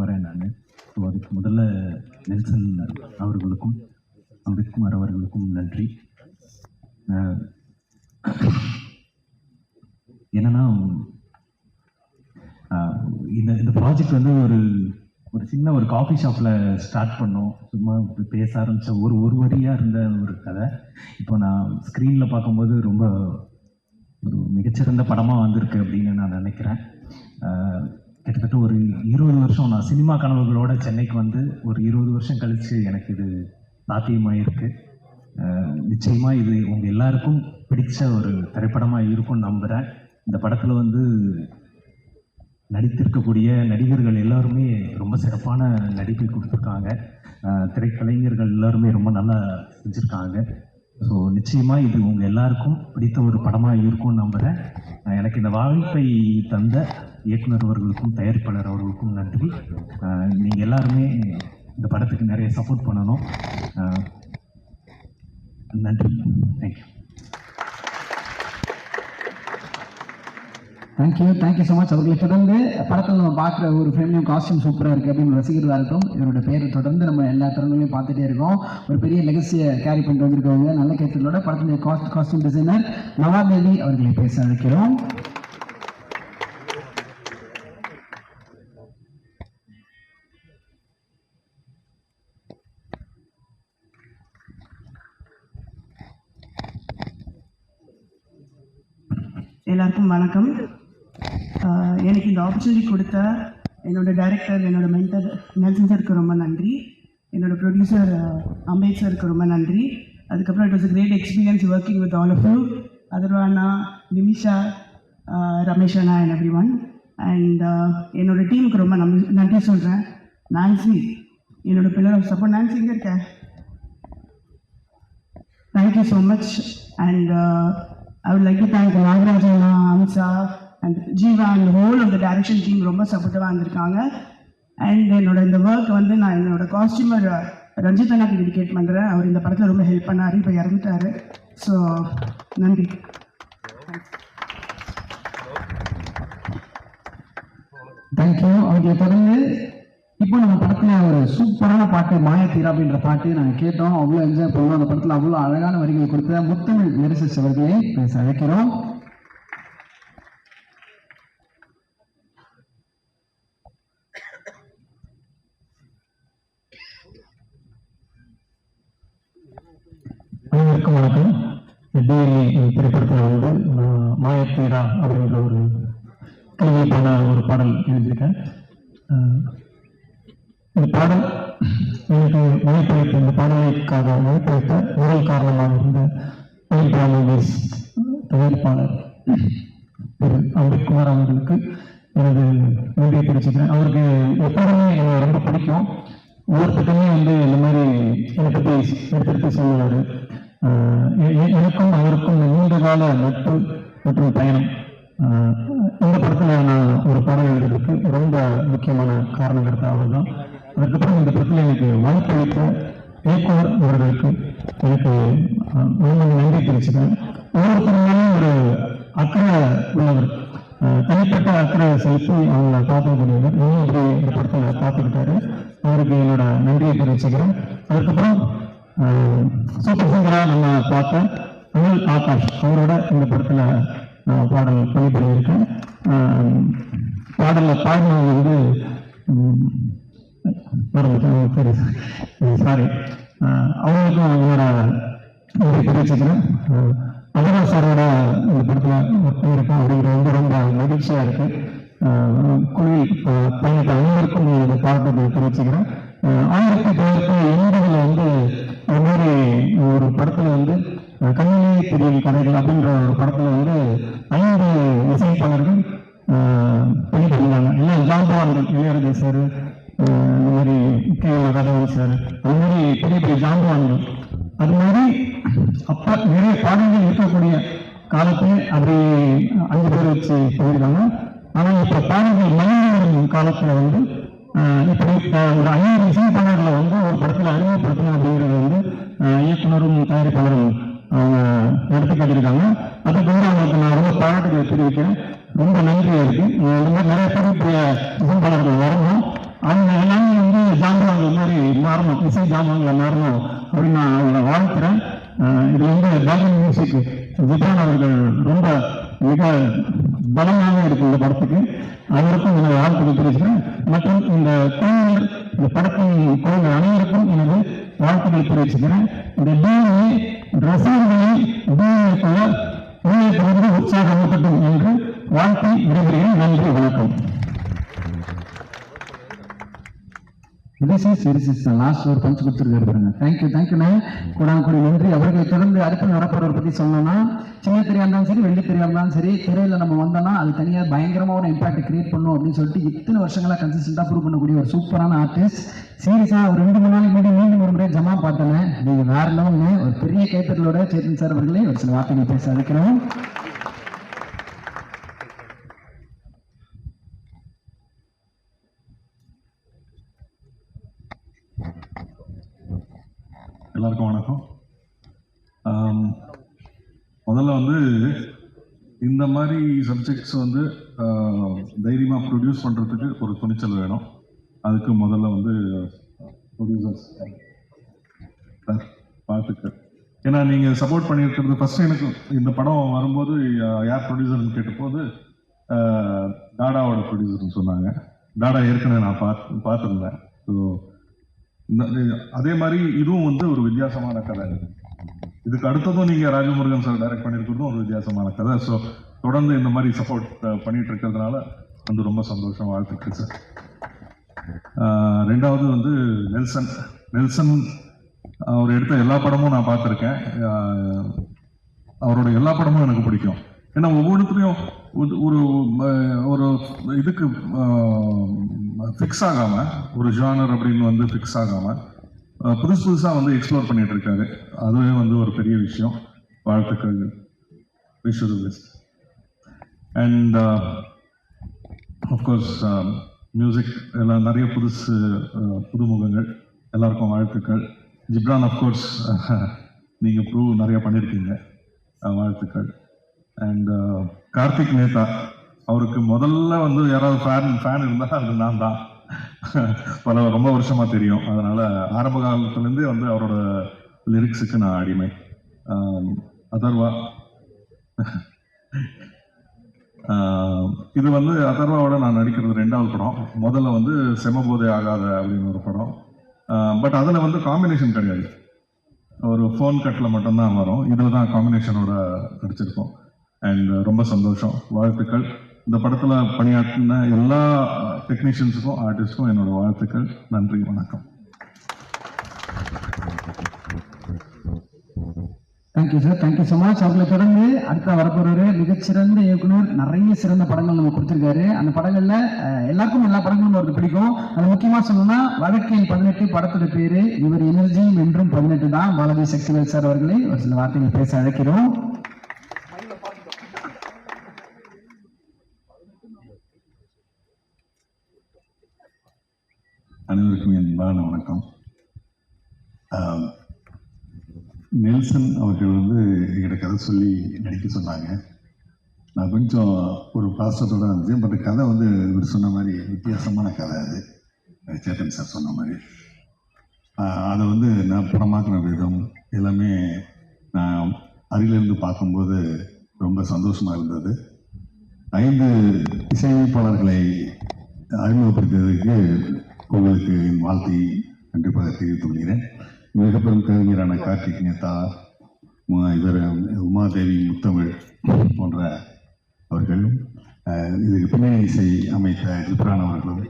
வரேன் நான். ஸோ அதுக்கு முதல்ல நெல்சன் அவர்களுக்கும் அம்பேத்குமார் அவர்களுக்கும் நன்றி. என்னன்னா இந்த ப்ராஜெக்ட் வந்து ஒரு சின்ன ஒரு காஃபி ஷாப்பில் ஸ்டார்ட் பண்ணோம். சும்மா பேச ஆரம்பித்த ஒரு வரியாக இருந்த ஒரு கதை இப்போ நான் ஸ்க்ரீனில் பார்க்கும்போது ரொம்ப ஒரு மிகச்சிறந்த படமாக வந்திருக்கு அப்படின்னு நான் நினைக்கிறேன். கிட்டத்தட்ட ஒரு 20 வருஷம் நான் சினிமா கனவுகளோட சென்னைக்கு வந்து ஒரு 20 வருஷம் கழித்து எனக்கு இது சாத்தியமாயிருக்கு. நிச்சயமாக இது உங்கள் எல்லாருக்கும் பிடிச்ச ஒரு திரைப்படமாக இருக்கும்னு நம்புகிறேன். இந்த படத்தில் வந்து நடித்திருக்கக்கூடிய நடிகர்கள் எல்லாருமே ரொம்ப சிறப்பான நடிப்பை கொடுத்துருக்காங்க. திரைக்கலைஞர்கள் எல்லாருமே ரொம்ப நல்லா செஞ்சுருக்காங்க. ஸோ நிச்சயமாக இது உங்கள் எல்லாருக்கும் பிடித்த ஒரு படமாக இருக்கும்னு நம்புகிறேன். எனக்கு இந்த வாய்ப்பை தந்த இயக்குனர் அவர்களுக்கும் தயாரிப்பாளர் அவர்களுக்கும் நன்றி. நீங்கள் எல்லாருமே இந்த படத்துக்கு நிறைய சப்போர்ட் பண்ணணும். நன்றி. Thank you so much. அவர்களை தொடர்ந்து படத்தில் நம்ம பார்க்குற ஒரு ஃப்ரேம்லையும் காஸ்டியூம் சூப்பராக இருக்குது அப்படின்னு ரசிகர்களாக இருக்கும். இவரோட பேரை தொடர்ந்து நம்ம எல்லா தருணங்களையும் பார்த்துட்டே இருக்கோம். ஒரு பெரிய லெகசியை கேரி பண்ணிட்டு வந்திருக்கவங்க நல்ல கேட்டலோட படத்தினுடைய காஸ்டியூம் டிசைனர் நவாதேவி அவர்களை பேச அழைக்கிறோம். எல்லாருக்கும் வணக்கம். எனக்கு இந்த ஆப்பர்ச்சுனிட்டி கொடுத்த என்னோட டைரக்டர், என்னோட மென்டர் நெல்சன் சாருக்கு ரொம்ப நன்றி. என்னோட ப்ரொடியூசர் அம்பேத் சாருக்கு ரொம்ப நன்றி. அதுக்கப்புறம் it was a great experience working with all of you. Atharva அண்ணா, நிமிஷா, ரமேஷ் அண்ணா அண்ட் எவ்ரி ஒன். அண்ட் என்னோட டீமுக்கு ரொம்ப நன்றி சொல்கிறேன். நான்சி என்னோட பில்லர் ஆஃப் சப்போர்ட். நான்சி இங்கே இருக்கேன். Thank you so much. And I would like to thank Nagarajana, Amsa and Jeeva and the whole of the direction team ரொம்ப சப்போர்ட்டிவாக இருந்திருக்காங்க. அண்ட் என்னோட இந்த ஒர்க் வந்து நான் என்னோட காஸ்டியூமர் ரஞ்சித் அண்ணாக்கு டெடிகேட் பண்ணுறேன். அவர் இந்த படத்தில் ரொம்ப ஹெல்ப் பண்ணார், இப்போ இறந்துட்டாரு. ஸோ நன்றி. தேங்க்யூ. அவர்களை தொடர்ந்து இப்போ நம்ம படத்தில் ஒரு சூப்பரான பாட்டு மாயத்தீரா அப்படின்ற பாட்டு நாங்கள் கேட்டோம். அவ்வளோ என்ஜாய் பண்ணோம். அந்த படத்தில் அவ்வளோ அழகான வரிகளை கொடுத்த முத்தமிழ் லிரிசிஸ்ட் அவர்களை பேச அழைக்கிறோம். அனைவருக்கும் வணக்கம். திரைப்படத்தில் வந்து மாயத்தீரா அப்படின்ற ஒரு கேள்விக்கான ஒரு பாடல் எழுதியிருக்கேன். இந்த பாடல் எனக்கு மொழிபெயர்ப்பு, இந்த பாடலுக்காக மொழிபெயர்த்த முதல் காரணமாக இருந்த மூவிஸ் தயாரிப்பாளர் திரு அம்பேத்குமார் அவர்களுக்கு எனது நன்றியை தெரிவிச்சுக்கிறேன். அவருக்கு எப்போதுமே எனக்கு ரொம்ப பிடிக்கும். ஒவ்வொருத்தருக்குமே வந்து இந்த மாதிரி என்னை பற்றி எடுத்துட்டு சொல்லுவார். எனக்கும் அவருக்கும் நீண்ட கால நட்பு மற்றும் பயணம். இந்த படத்தில் நான் ஒரு பாடல் எழுதுறதுக்கு ரொம்ப முக்கியமான காரணங்கிறது அவர் தான். அதுக்கப்புறம் இந்த படத்தில் எனக்கு வாய்ப்பளித்த இயக்குனர் அவர்களுக்கு எனக்கு ரொம்ப நன்றி தெரிவிச்சுக்கிறேன். ஒவ்வொருத்தருமே ஒரு அக்கறை உள்ளவர், தனிப்பட்ட அக்கறை செலுத்தி அவங்க பார்க்கக்கூடியவர். இன்னும் இப்படி இந்த படத்தில் பார்த்துக்கிட்டாரு. அவருக்கு என்னோட நன்றியை தெரிவிச்சுக்கிறேன். அதுக்கப்புறம் சூப்பர் சிங்கராக நம்ம பார்த்த அனில் ஆகாஷ் அவரோட இந்த படத்தில் பாடல் பணிபுரியிருக்கேன். பாடலில் பாடினது வந்து சாரி, அவங்களுக்கும் என்னோட நன்றி தெரிவிச்சுக்கிறேன். அகரா சாரோட இந்த படத்தில் ஒர்க் பண்ணியிருக்கேன் அப்படிங்கிற வந்து ரொம்ப மகிழ்ச்சியாக இருக்கு. குழுவில் பயணித்த அனைவருக்கும் இந்த பாடத்தை தெரிவிச்சுக்கிறேன். 1980 வந்து அது மாதிரி ஒரு படத்தில் வந்து கண்ணிலே தெரியும் கதைகள் அப்படின்ற ஒரு படத்தில் வந்து 5 இசைப்பாளர்கள் பணிபுரிந்தாங்க. எல்லாம் ஜாம்பவான்கள், இளையராஜா சார், மாதிரி கே ராகவன் சார், அது மாதிரி பெரிய பெரிய ஜாம்பவான்கள், அது மாதிரி அப்ப நிறைய பாடல்கள் இருக்கக்கூடிய காலத்தில் அப்படி 5 பேர் வச்சு போயிருக்காங்க. ஆனால் இப்ப பாடல்கள் மயங்கி வரும் காலத்துல வந்து இப்படி ஒரு 5 இசைப்பாளர்களை வந்து ஒரு படத்துல அறிமுகப்படுத்தணும் அப்படிங்கிறது வந்து இயக்குனரும் தயாரிப்பாளரும் அவங்க எடுத்து காட்டியிருக்காங்க. அதுக்கு வந்து அவங்களுக்கு நான் ரொம்ப பாராட்டுகளை தெரிவிக்கிறேன். ரொம்ப நன்றியா இருக்கு. இந்த மாதிரி நிறைய பெரிய இசைப்பாளர்கள் வரணும், அவங்க எல்லாமே வந்து ஜாம்பவான்கள் மாதிரி மாறணும், இசை ஜாம்பவான்களை மாறணும் அப்படின்னு நான் அவங்களை வாழ்த்துறேன். இது வந்து பேக்ரவுண்ட் மியூசிக் ஜிப்ரான் அவர்கள் ரொம்ப மிக பலமாக இருக்கு இந்த படத்துக்கு. அவருக்கும் எனது வாழ்த்துக்கள் தெரிவிக்கிறேன். மற்றும் இந்த குழுவினர், இந்த படத்தின் குழுவினர் அனைவருக்கும் எனது வாழ்த்துக்களை தெரிவிச்சுக்கிறேன். இந்த டிஎன்ஏ ரசிகர்களை டிஎன்ஏக்குள்ள ஊழியத்திலிருந்து உற்சாகமூட்டட்டும் என்று வாழ்த்தி விரும்புகிறேன். நன்றி, வணக்கம். லாஸ்ட் ஒரு பஞ்ச் கொடுத்துருக்காரு பாருங்க. தேங்க்யூண்ணே, கூடாங்கூடி நன்றி. அவர்களை தொடர்ந்து அடுத்து வரப்போறவரை பத்தி சொல்லணும்னா, சின்ன திரையா இருந்தாலும் சரி, வெள்ளி திரையா இருந்தாலும் சரி, திரையில நம்ம வந்தோம்னா அது தனியா பயங்கரமா ஒரு இம்பாக்ட் கிரியேட் பண்ணும் அப்படின்னு சொல்லிட்டு இத்தனை வருஷங்களா கன்சிஸ்டன்டா ப்ரூவ் பண்ணக்கூடிய ஒரு சூப்பரான ஆர்டிஸ்ட். சீரியஸா ஒரு 2-3 நாளைக்கு முன்னாடி மீண்டும் ஒரு முறை ஜமா பார்த்தேன். நீங்க வேற லெவல்னு ஒரு பெரிய கைத்தறலோட சேத்தன் சார் அவர்களே ஒரு சில வார்த்தைகள் பேச அழைக்கிறோம். எல்லாருக்கும் வணக்கம். முதல்ல வந்து இந்த மாதிரி சப்ஜெக்ட்ஸ் வந்து தைரியமாக ப்ரொடியூஸ் பண்ணுறதுக்கு ஒரு துணிச்சல் வேணும். அதுக்கு முதல்ல வந்து ப்ரொடியூசர்ஸ் பார்த்துக்கு, ஏன்னா நீங்கள் சப்போர்ட் பண்ணியிருக்கிறது. ஃபஸ்ட்டு எனக்கு இந்த படம் வரும்போது யார் ப்ரொடியூசர்னு கேட்டபோது டாடாவோட ப்ரொடியூசர்னு சொன்னாங்க. டாடா ஏற்கனவே நான் பார்த்துருந்தேன். ஸோ அதே மாதிரி இதுவும் வந்து ஒரு வித்தியாசமான கதை. இதுக்கு அடுத்ததும் நீங்கள் ராஜமுருகன் சார் டைரக்ட் பண்ணியிருக்கிறதும் ஒரு வித்தியாசமான கதை. ஸோ தொடர்ந்து இந்த மாதிரி சப்போர்ட் பண்ணிட்டு இருக்கிறதுனால வந்து ரொம்ப சந்தோஷம், வாழ்த்துக்கள் சார். ரெண்டாவது வந்து நெல்சன் அவர் எடுத்த எல்லா படமும் நான் பார்த்துருக்கேன். அவரோட எல்லா படமும் எனக்கு பிடிக்கும். ஏன்னா ஒவ்வொன்றுத்துலையும் ஒரு ஒரு இதுக்கு ஃபிக்ஸ் ஆகாமல், ஒரு ஜானர் அப்படின்னு வந்து ஃபிக்ஸ் ஆகாமல் புதுசாக வந்து எக்ஸ்ப்ளோர் பண்ணிட்டு இருக்காரு. அதுவே வந்து ஒரு பெரிய விஷயம். வாழ்த்துக்கள். Wish you the best. And of course music எல்லாம் நிறைய புதுமுகங்கள், எல்லாருக்கும் வாழ்த்துக்கள். ஜிப்ரான் ஆஃப்கோர்ஸ் நீங்கள் ப்ரூவ் நிறைய பண்ணியிருக்கீங்க, வாழ்த்துக்கள். அண்ட் கார்த்திக் நேதா, அவருக்கு முதல்ல வந்து யாராவது ஃபேன் இருந்தால் அது நான் தான். ரொம்ப வருஷமாக தெரியும். அதனால் ஆரம்ப காலத்துலேருந்தே வந்து அவரோட லிரிக்ஸுக்கு நான் அடிமை. அதர்வா, இது வந்து அதர்வாவோட நான் நடிக்கிறது 2வது படம். முதல்ல வந்து செமபோதை ஆகாத அப்படின்னு ஒரு படம். பட் அதில் வந்து காம்பினேஷன் கிடையாது, ஒரு ஃபோன் கட்டில் மட்டும்தான் வரும். இதில் தான் காம்பினேஷனோட நடிச்சிருக்கோம். அண்ட் ரொம்ப சந்தோஷம், வாழ்த்துக்கள். இந்த படத்தில் பணியாற்றின எல்லா டெக்னீஷியன்ஸுக்கும் ஆர்டிஸ்டுக்கும் என்னோட வாழ்த்துக்கள். நன்றி, வணக்கம். Thank you sir, thank you so much. அவர்களை தொடர்ந்து அடுத்த வரப்போறவர் மிகச்சிறந்த இயக்குனர், நிறைய சிறந்த படங்கள் நம்ம கொடுத்துருக்காரு. அந்த படங்கள்ல எல்லாருக்கும் எல்லா படங்களும் அவருக்கு பிடிக்கும். அது முக்கியமா சொல்லணும்னா வழக்கில் 18 படத்தோட பேரு. இவர் எனர்ஜியும் என்றும் 18 தான். பாலாஜி சக்திவேல் சார் அவர்களை ஒரு சில வார்த்தைகள் பேச அழைக்கிறோம். அனைவருக்கும் என்பான வணக்கம். நெல்சன் அவர்கள் வந்து எங்கிட்ட கதை சொல்லி நடிக்க சொன்னாங்க. நான் கொஞ்சம் ஒரு பாசத்தோடு இருந்துச்சு. பட் கதை வந்து இவர் சொன்ன மாதிரி வித்தியாசமான கதை. அது சேத்தன் சார் சொன்ன மாதிரி அதை வந்து நான் படமாக்குன விதம் எல்லாமே நான் அருகிலிருந்து பார்க்கும்போது ரொம்ப சந்தோஷமாக இருந்தது. 5 இசையமைப்பாளர்களை அறிமுகப்படுத்தியதற்கு உங்களுக்கு என் வாழ்த்தை கண்டிப்பாக தெரிவித்துக் கொள்கிறேன். மிகப்பெரும் கவிஞரான கார்த்திக் நேதா, இவர் உமாதேவி முத்தமிழ் போன்ற அவர்கள், இதுக்கு பின்னணி இசை அமைத்த ஜிப்ரான் அவர்களும்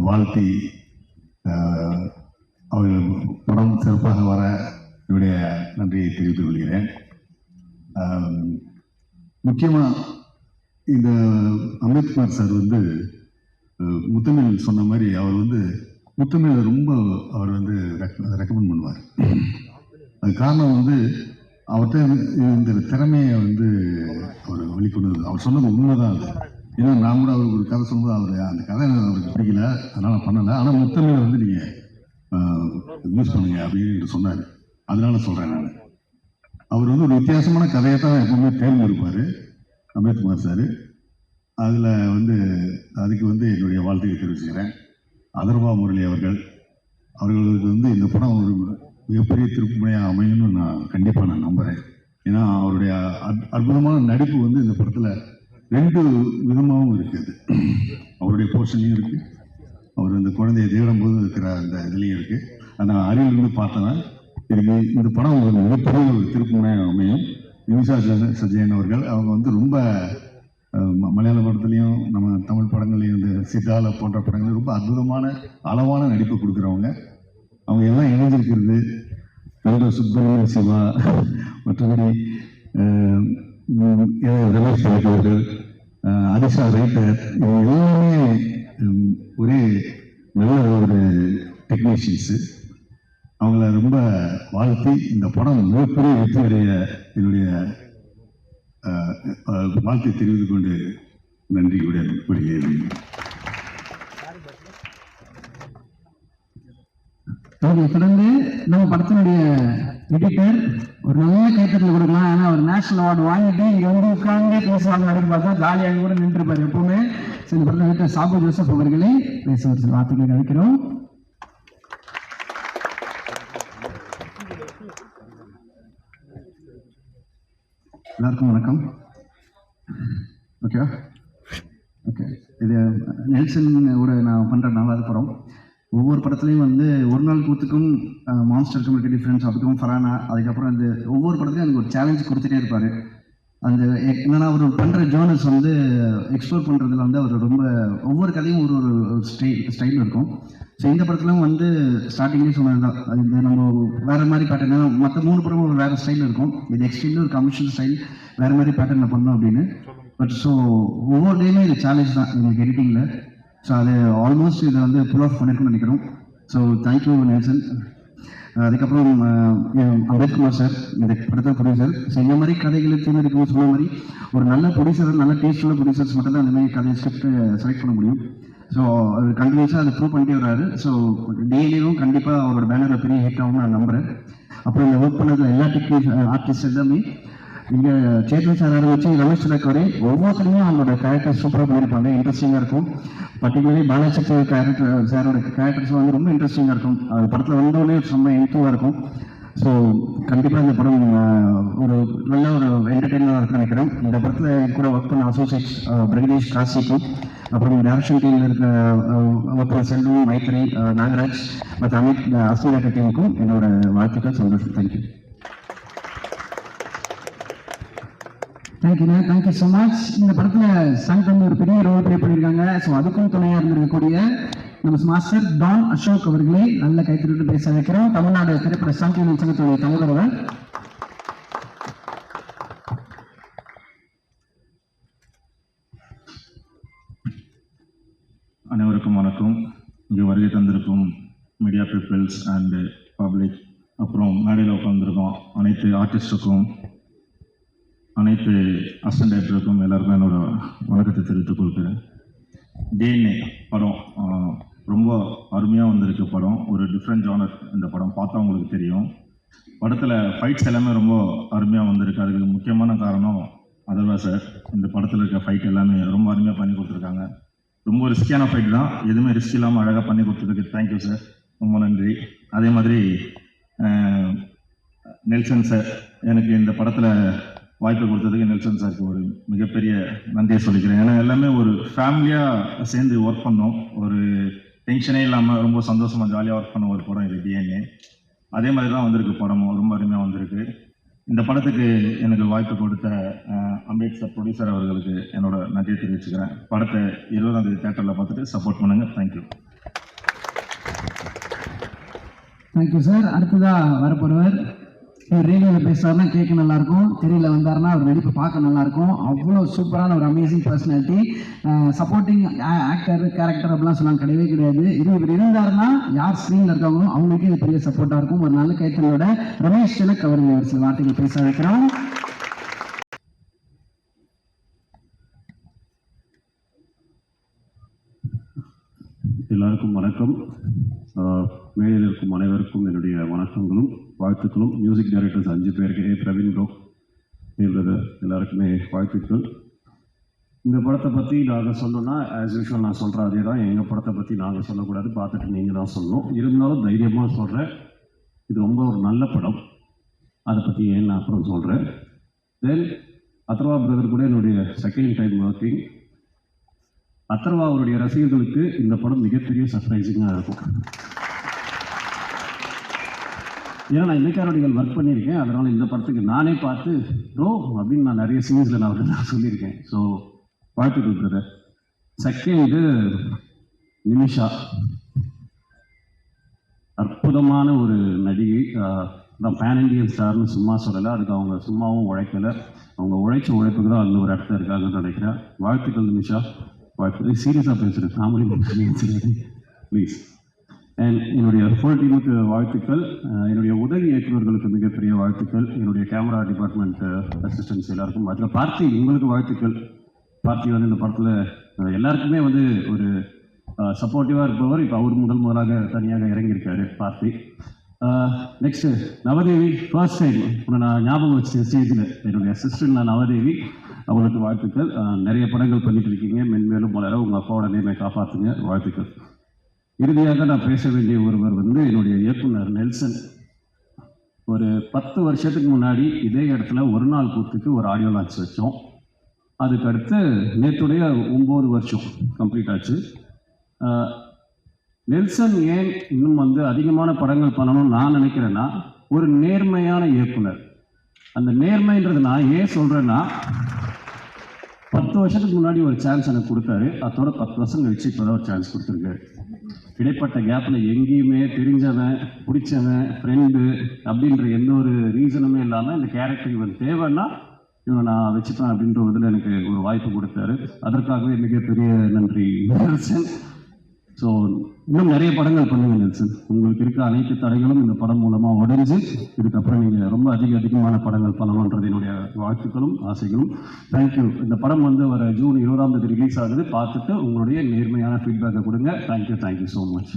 வாழ்த்தி அவர்கள் படம் சிறப்பாக வர என்னுடைய நன்றியை தெரிவித்துக் கொள்கிறேன். முக்கியமாக இந்த அம்பேத்கர் சார் வந்து முத்தமிழ் சொன்ன மாதிரி அவர் வந்து முத்தமிழை ரொம்ப அவர் வந்து ரெக்கமெண்ட் பண்ணுவார். அது காரணம் வந்து அவர்கிட்ட இந்த திறமையை வந்து அவர் வெளிக்கொண்டு அவர் சொன்னது உண்மைதான் அது. ஏன்னா நான் கூட அவருக்கு ஒரு கதை சொல்லும்போது அவர் அந்த கதை அவருக்கு பிடிக்கல, அதனால் பண்ணலை. ஆனால் முத்தமிழை வந்து நீங்கள் யூஸ் பண்ணுங்க அப்படின்னு சொன்னார். அதனால சொல்கிறேன் நான். அவர் வந்து ஒரு வித்தியாசமான கதையை தான் எப்பவுமே தேர்ந்தெடுப்பார் அம்பேத்குமார் சார். அதில் வந்து அதுக்கு வந்து என்னுடைய வாழ்த்துக்களை தெரிவிச்சுக்கிறேன். அதர்வா முரளி அவர்களுக்கு வந்து இந்த படம் ஒரு மிகப்பெரிய திருப்புமுனையாக அமையும்னு நான் கண்டிப்பாக நம்புகிறேன். ஏன்னா அவருடைய அற்புதமான நடிப்பு வந்து இந்த படத்தில் 2 விதமாகவும் இருக்குது. அவருடைய போர்ஷன்லையும் இருக்குது, அவர் இந்த குழந்தையை தேடும்போது இருக்கிற அந்த இதுலேயும் இருக்குது. ஆனால் அருகிலிருந்து பார்த்தேன்னா எனக்கு இந்த படம் ஒரு மிகப்பெரிய ஒரு திருப்புமுனையாக அமையும். நிமிஷா சஜயன் அவர்கள் அவங்க வந்து ரொம்ப மலையாள படத்துலையும் நம்ம தமிழ் படங்கள்லையும் இந்த சித்தால போன்ற படங்கள் ரொம்ப அற்புதமான அளவான நடிப்பு கொடுக்குறவங்க. அவங்க எல்லாம் இணைஞ்சிருக்கிறது நண்பர் சுப்பிரமணிய சிவா, மற்றபடி ரமேஷ் அவர்கள், அரிஷா ரைட்டர், இவங்க எல்லாமே ஒரே நல்ல ஒரு டெக்னீஷியன்ஸு. அவங்கள ரொம்ப வாழ்த்தி இந்த படம் மிகப்பெரிய வெற்றி அடைய என்னுடைய வாழ்த்தை தெரிவித்துக் கொண்டு நன்றியுடன் கூறுகிறேன். தொடர்ந்து நம்ம படத்தினுடைய எடிட்டர் ஒரு நல்ல கைத்தட்டல் கொடுக்கலாம். ஏன்னா ஒரு நேஷனல் அவார்டு வாங்கிட்டு இங்க வந்து உட்கார்ந்தே பேசுவாங்க அப்படின்னு பார்த்தா ஜாலியாக கூட நின்றுப்பாரு எப்பவுமே. இந்த படத்தை எடிட்டர் சாபு ஜோசப் அவர்களை பேச ஒரு சில வார்த்தைகளை கழிக்கிறோம். எல்லாருக்கும் வணக்கம். ஓகே, இது நெல்சன் கூட நான் பண்ணுற 4வது படம். ஒவ்வொரு படத்துலையும் வந்து ஒரு நாள் கூத்துக்கும் மான்ஸ்டருக்கும் இருக்க டிஃப்ரென்ஸ், அதுக்கும் ஃபரானா, அதுக்கப்புறம் இந்த ஒவ்வொரு படத்துலையும் எனக்கு ஒரு சேலஞ்ச் கொடுத்துட்டே இருப்பார். அந்த என்னன்னா அவர் பண்ணுற ஜேர்னல்ஸ் வந்து எக்ஸ்ப்ளோர் பண்ணுறதுல வந்து அவர் ரொம்ப ஒவ்வொரு கதையும் ஒரு ஒரு ஸ்டைல் இருக்கும். ஸோ இந்த படத்துலையும் வந்து ஸ்டார்டிங்லேயே சொன்னது தான், அது நம்ம வேறு மாதிரி பேட்டர்ன், மற்ற 3 படமும் ஒரு வேறு ஸ்டைல் இருக்கும். இது எக்ஸ்ட்ரீம்லி ஒரு கமர்ஷியல் ஸ்டைல், வேறு மாதிரி பேட்டர்னில் பண்ணோம் அப்படின்னு. பட் ஸோ ஒவ்வொரு டேயுமே இது சேலஞ்ச் தான் எங்களுக்கு எடிட்டிங்கில். ஸோ அது ஆல்மோஸ்ட் இதை வந்து புல் ஆஃப் பண்ணியிருக்குன்னு நினைக்கிறோம். So thank you Nelson. அதுக்கப்புறம் அம்பேத்குமார் சார், இந்த படத்தை ப்ரொடியூசர். ஸோ இந்த மாதிரி கதைகளை தேர்ந்தெடுக்கும் சொன்ன மாதிரி ஒரு நல்ல ப்ரொடியூசர், நல்ல டேஸ்ட் உள்ள ப்ரொடியூசர்ஸ் மட்டும் தான் அந்த மாதிரி கதையை ஸ்கிரிப்ட் செலக்ட் பண்ண முடியும். ஸோ அது கண்டினியூஸாக அதை ப்ரூவ் பண்ணிட்டே வர்றாரு. ஸோ டெய்லியும் கண்டிப்பாக அவரோட பேனரில் பெரிய ஹிட் ஆகும்னு நான் நம்புகிறேன். அப்புறம் இந்த ஒர்க் பண்ணது எல்லா ஆர்டிஸ்ட் எல்லாமே இங்கே சேத்தன் சார் ஆரம்பிச்சு ரமேஷ் சுரக் வரை ஒவ்வொருத்தருமே அவங்களோட கேரக்டர் சூப்பராக பண்ணியிருப்பாங்க, இன்ட்ரெஸ்டிங்காக இருக்கும். பர்டிகுலர்லி பாலாசக்தி கேரக்டர் சாரோட கேரக்டர்ஸ் வந்து ரொம்ப இன்ட்ரெஸ்டிங்காக இருக்கும். அது படத்தில் வந்தோடனே செம்ம இன்ட்ரூவாக இருக்கும். ஸோ கண்டிப்பாக இந்த படம் ஒரு நல்ல ஒரு என்டர்டெயினாக இருக்குன்னு நினைக்கிறேன். இந்த படத்தில் கூட ஒர்க் பண்ண அசோசியேட்ஸ் பிரகதீஷ் காசிக்கும், அப்புறம் டேரக்ஷன் டீமில் இருக்க ஒர்க் செல்வம், மைத்ரி, நாகராஜ், மற்ற அமித் அஸ்மினாக்க டீமுக்கும் என்னோட வாழ்த்துக்கள். சந்தோஷம். தேங்க்யூ. Thank you so much. இந்த படத்தில் சங்க் வந்து ஒரு பெரிய ரோல் ப்ளே பண்ணியிருக்காங்க. ஸோ அதுக்கும் துணையாக இருந்திருக்கக்கூடிய நம்ம மாஸ்டர் டான் அசோக் அவர்களை நல்ல கைத்தறிட்டு பேச வைக்கிறோம். தமிழ்நாடு திரைப்பட சாம்பியன் சங்கத்துடைய தலைவர் அவர். அனைவருக்கும் வணக்கம். இங்கே வருகை தந்திருக்கும் மீடியா பீப்புள்ஸ் அண்ட் பப்ளிக், அப்புறம் மேடையில் உட்காந்துருக்கோம் அனைத்து ஆர்டிஸ்டுக்கும், அனைத்து அசிஸ்டன்ட் டைரக்டருக்கும் எல்லாருக்கும் என்னோட வணக்கத்தை தெரிவித்துக் கொள்கிறேன். டிஎன்ஏ படம் ரொம்ப அருமையாக வந்திருக்கு. படம் ஒரு டிஃப்ரெண்ட் ஜானர். இந்த படம் பார்த்தா உங்களுக்கு தெரியும். படத்தில் ஃபைட்ஸ் எல்லாமே ரொம்ப அருமையாக வந்திருக்கு. அதுக்கு முக்கியமான காரணம் அதர்வா சார். இந்த படத்தில் இருக்க ஃபைட் எல்லாமே ரொம்ப அருமையாக பண்ணி கொடுத்துருக்காங்க. ரொம்ப ரிஸ்கியான ஃபைட் தான், எதுவுமே ரிஸ்க் இல்லாமல் அழகாக பண்ணி கொடுத்ததுக்கு தேங்க்யூ சார், ரொம்ப நன்றி. அதே மாதிரி நெல்சன் சார், எனக்கு இந்த படத்தில் வாய்ப்பு கொடுத்ததுக்கு நெல்சன் சாருக்கு ஒரு மிகப்பெரிய நன்றியை சொல்லிக்கிறேன். ஏன்னா எல்லாமே ஒரு ஃபேமிலியாக சேர்ந்து ஒர்க் பண்ணோம். ஒரு டென்ஷனே இல்லாமல் ரொம்ப சந்தோஷமாக ஜாலியாக ஒர்க் பண்ண ஒரு படம் இது டிஎன்ஏ. அதே மாதிரி தான் வந்திருக்கு படமும், ரொம்ப அருமையாக வந்திருக்கு. இந்த படத்துக்கு எனக்கு வாய்ப்பு கொடுத்த அம்பேத்கர் ப்ரொடியூசர் அவர்களுக்கு என்னோட நன்றியை தெரிவிச்சுக்கிறேன். படத்தை 20ஆம் தேதி தியேட்டரில் பார்த்துட்டு சப்போர்ட் பண்ணுங்கள். தேங்க்யூ. Thank you sir. அடுத்ததாக வரப்போறவர் இவர் ரேடியோவில் பேசுறாருன்னா கேட்க நல்லா இருக்கும், தெரியல வந்தாருன்னா அவர் நடிப்பு பார்க்க நல்லா இருக்கும். அவ்வளோ சூப்பரான ஒரு amazing personality. Supporting actor character அப்படிலாம் சொன்னாங்க, கிடையவே கிடையாது. இவர் இருந்தாருன்னா யார் ஸ்க்ரீனில் இருக்காங்களோ அவங்களுக்கே இது பெரிய சப்போர்ட்டாக இருக்கும். ஒரு நல்ல கைத்தறியோட ரமேஷ் எனக்கு அவர் ஒரு சில வார்த்தைகள் பேச வைக்கிறோம். எல்லாருக்கும் வணக்கம். மேடையில் இருக்கும் அனைவருக்கும் என்னுடைய வணக்கங்களும் வாழ்த்துக்களும். மியூசிக் டைரக்டர்ஸ் 5 பேருக்கு, பிரவீன் ப்ரோ எல்லாருக்குமே வாழ்த்துக்கள். இந்த படத்தை பற்றி நாங்கள் சொல்லணும்னா ஆஸ் யூஷுவல் நான் சொல்கிறேன் அதே தான். எங்கள் படத்தை பற்றி நாங்கள் சொல்லக்கூடாது, பார்த்துட்டு நீங்கள் தான் சொல்லணும். இருந்தாலும் தைரியமாக சொல்கிறேன், இது ரொம்ப ஒரு நல்ல படம். அதை பற்றி ஏன் நான் அப்புறம் சொல்கிறேன். தென் அத்ர்வா பிரதர் கூட என்னுடைய செகண்ட் டைம் ஒர்க்கிங். அத்ர்வா அவருடைய ரசிகர்களுக்கு இந்த படம் மிகப்பெரிய சர்ப்ரைசிங்காக இருக்கும். ஏன்னா நான் இலக்கியாரோடிகள் ஒர்க் பண்ணியிருக்கேன், அதனால் இந்த படத்துக்கு நானே பார்த்து ப்ரோ அப்படின்னு நான் நிறைய சீன்ஸில் நான் சொல்லியிருக்கேன். ஸோ வாழ்த்துக்கள் பிரதர். செகண்டு நிமிஷா, அற்புதமான ஒரு நடிகை. நான் பேன் இண்டியன் ஸ்டார்னு சும்மா சொல்லலை, அதுக்கு அவங்க சும்மாவும் உழைக்கலை, அவங்க உழைச்ச உழைப்புக்கு தான் அதில் ஒரு இடத்துல இருக்காங்கன்னு நினைக்கிறேன். வாழ்த்துக்கள் நிமிஷா, வாழ்த்துக்கள். சீரியஸாக பேசுகிறேன், காமெடி ப்ளீஸ். அண்ட் என்னுடைய ஃபுல் டீமுக்கு வாழ்த்துக்கள். என்னுடைய உதவி இயக்குநர்களுக்கு மிகப்பெரிய வாழ்த்துக்கள். என்னுடைய கேமரா டிபார்ட்மெண்ட் அசிஸ்டன்ஸ் எல்லாருக்கும் அதில் பார்த்தி உங்களுக்கு வாழ்த்துக்கள். பார்த்தி வந்து இந்த படத்தில் எல்லாருக்குமே வந்து ஒரு சப்போர்ட்டிவாக இருப்பவர். இப்போ அவர் முதலாக தனியாக இறங்கியிருக்காரு பார்த்தி. நெக்ஸ்ட்டு நவதேவி, ஃபர்ஸ்ட் டைம் உன்னை நான் ஞாபகம் வச்ச ஸ்டேஜில் என்னுடைய அசிஸ்டன்ட் நவதேவி, அவங்களுக்கு வாழ்த்துக்கள். நிறைய படங்கள் பண்ணிட்டு இருக்கீங்க, மென்மேலும் வளர உங்கள் அப்பாவோட நேமை காப்பாற்றுங்க, வாழ்த்துக்கள். இறுதியாக நான் பேச வேண்டிய ஒருவர் வந்து என்னுடைய இயக்குனர் நெல்சன். ஒரு 10 வருஷத்துக்கு முன்னாடி இதே இடத்துல ஒரு நாள் கூத்துக்கு ஒரு ஆடியோ லான்ச் வச்சோம். அதுக்கடுத்து நேற்றுடைய 9 வருஷம் கம்ப்ளீட் ஆச்சு. நெல்சன் ஏன் இன்னும் வந்து அதிகமான படங்கள் பண்ணணும்னு நான் நினைக்கிறேன்னா, ஒரு நேர்மையான இயக்குனர். அந்த நேர்மைன்றது நான் ஏன் சொல்கிறேன்னா, 10 வருஷத்துக்கு முன்னாடி ஒரு சான்ஸ் எனக்கு கொடுத்தாரு, அதோட 10 வருஷம் கழிச்சு இப்போ தான் ஒரு சான்ஸ் கொடுத்துருக்காரு. இடைப்பட்ட கேப்பில் எங்கேயுமே தெரிஞ்சவன், பிடிச்சவன், ஃப்ரெண்டு அப்படின்ற எந்த ஒரு ரீசனுமே இல்லாமல் இந்த கேரக்டர் இவன் தேவைன்னா இவனை நான் வச்சுப்பேன் அப்படின்ற இதில் எனக்கு ஒரு வாய்ப்பு கொடுத்தாரு. அதற்காகவே மிகப்பெரிய நன்றி நெல்சன். ஸோ இன்னும் நிறைய படங்கள் பண்ணுங்க நெல்சன். உங்களுக்கு இருக்க அனைத்து தடைகளும் இந்த படம் மூலமாக உடைஞ்சு இதுக்கப்புறம் நீங்கள் ரொம்ப அதிகமான படங்கள் பண்ணணுன்றது என்னுடைய வாழ்த்துக்களும் ஆசைகளும். தேங்க்யூ. இந்த படம் வந்து வர ஜூன் 20ஆம் தேதி ரிலீஸ் ஆகுது. பார்த்துட்டு உங்களுடைய நேர்மையான ஃபீட்பேக்கை கொடுங்க. Thank you so much.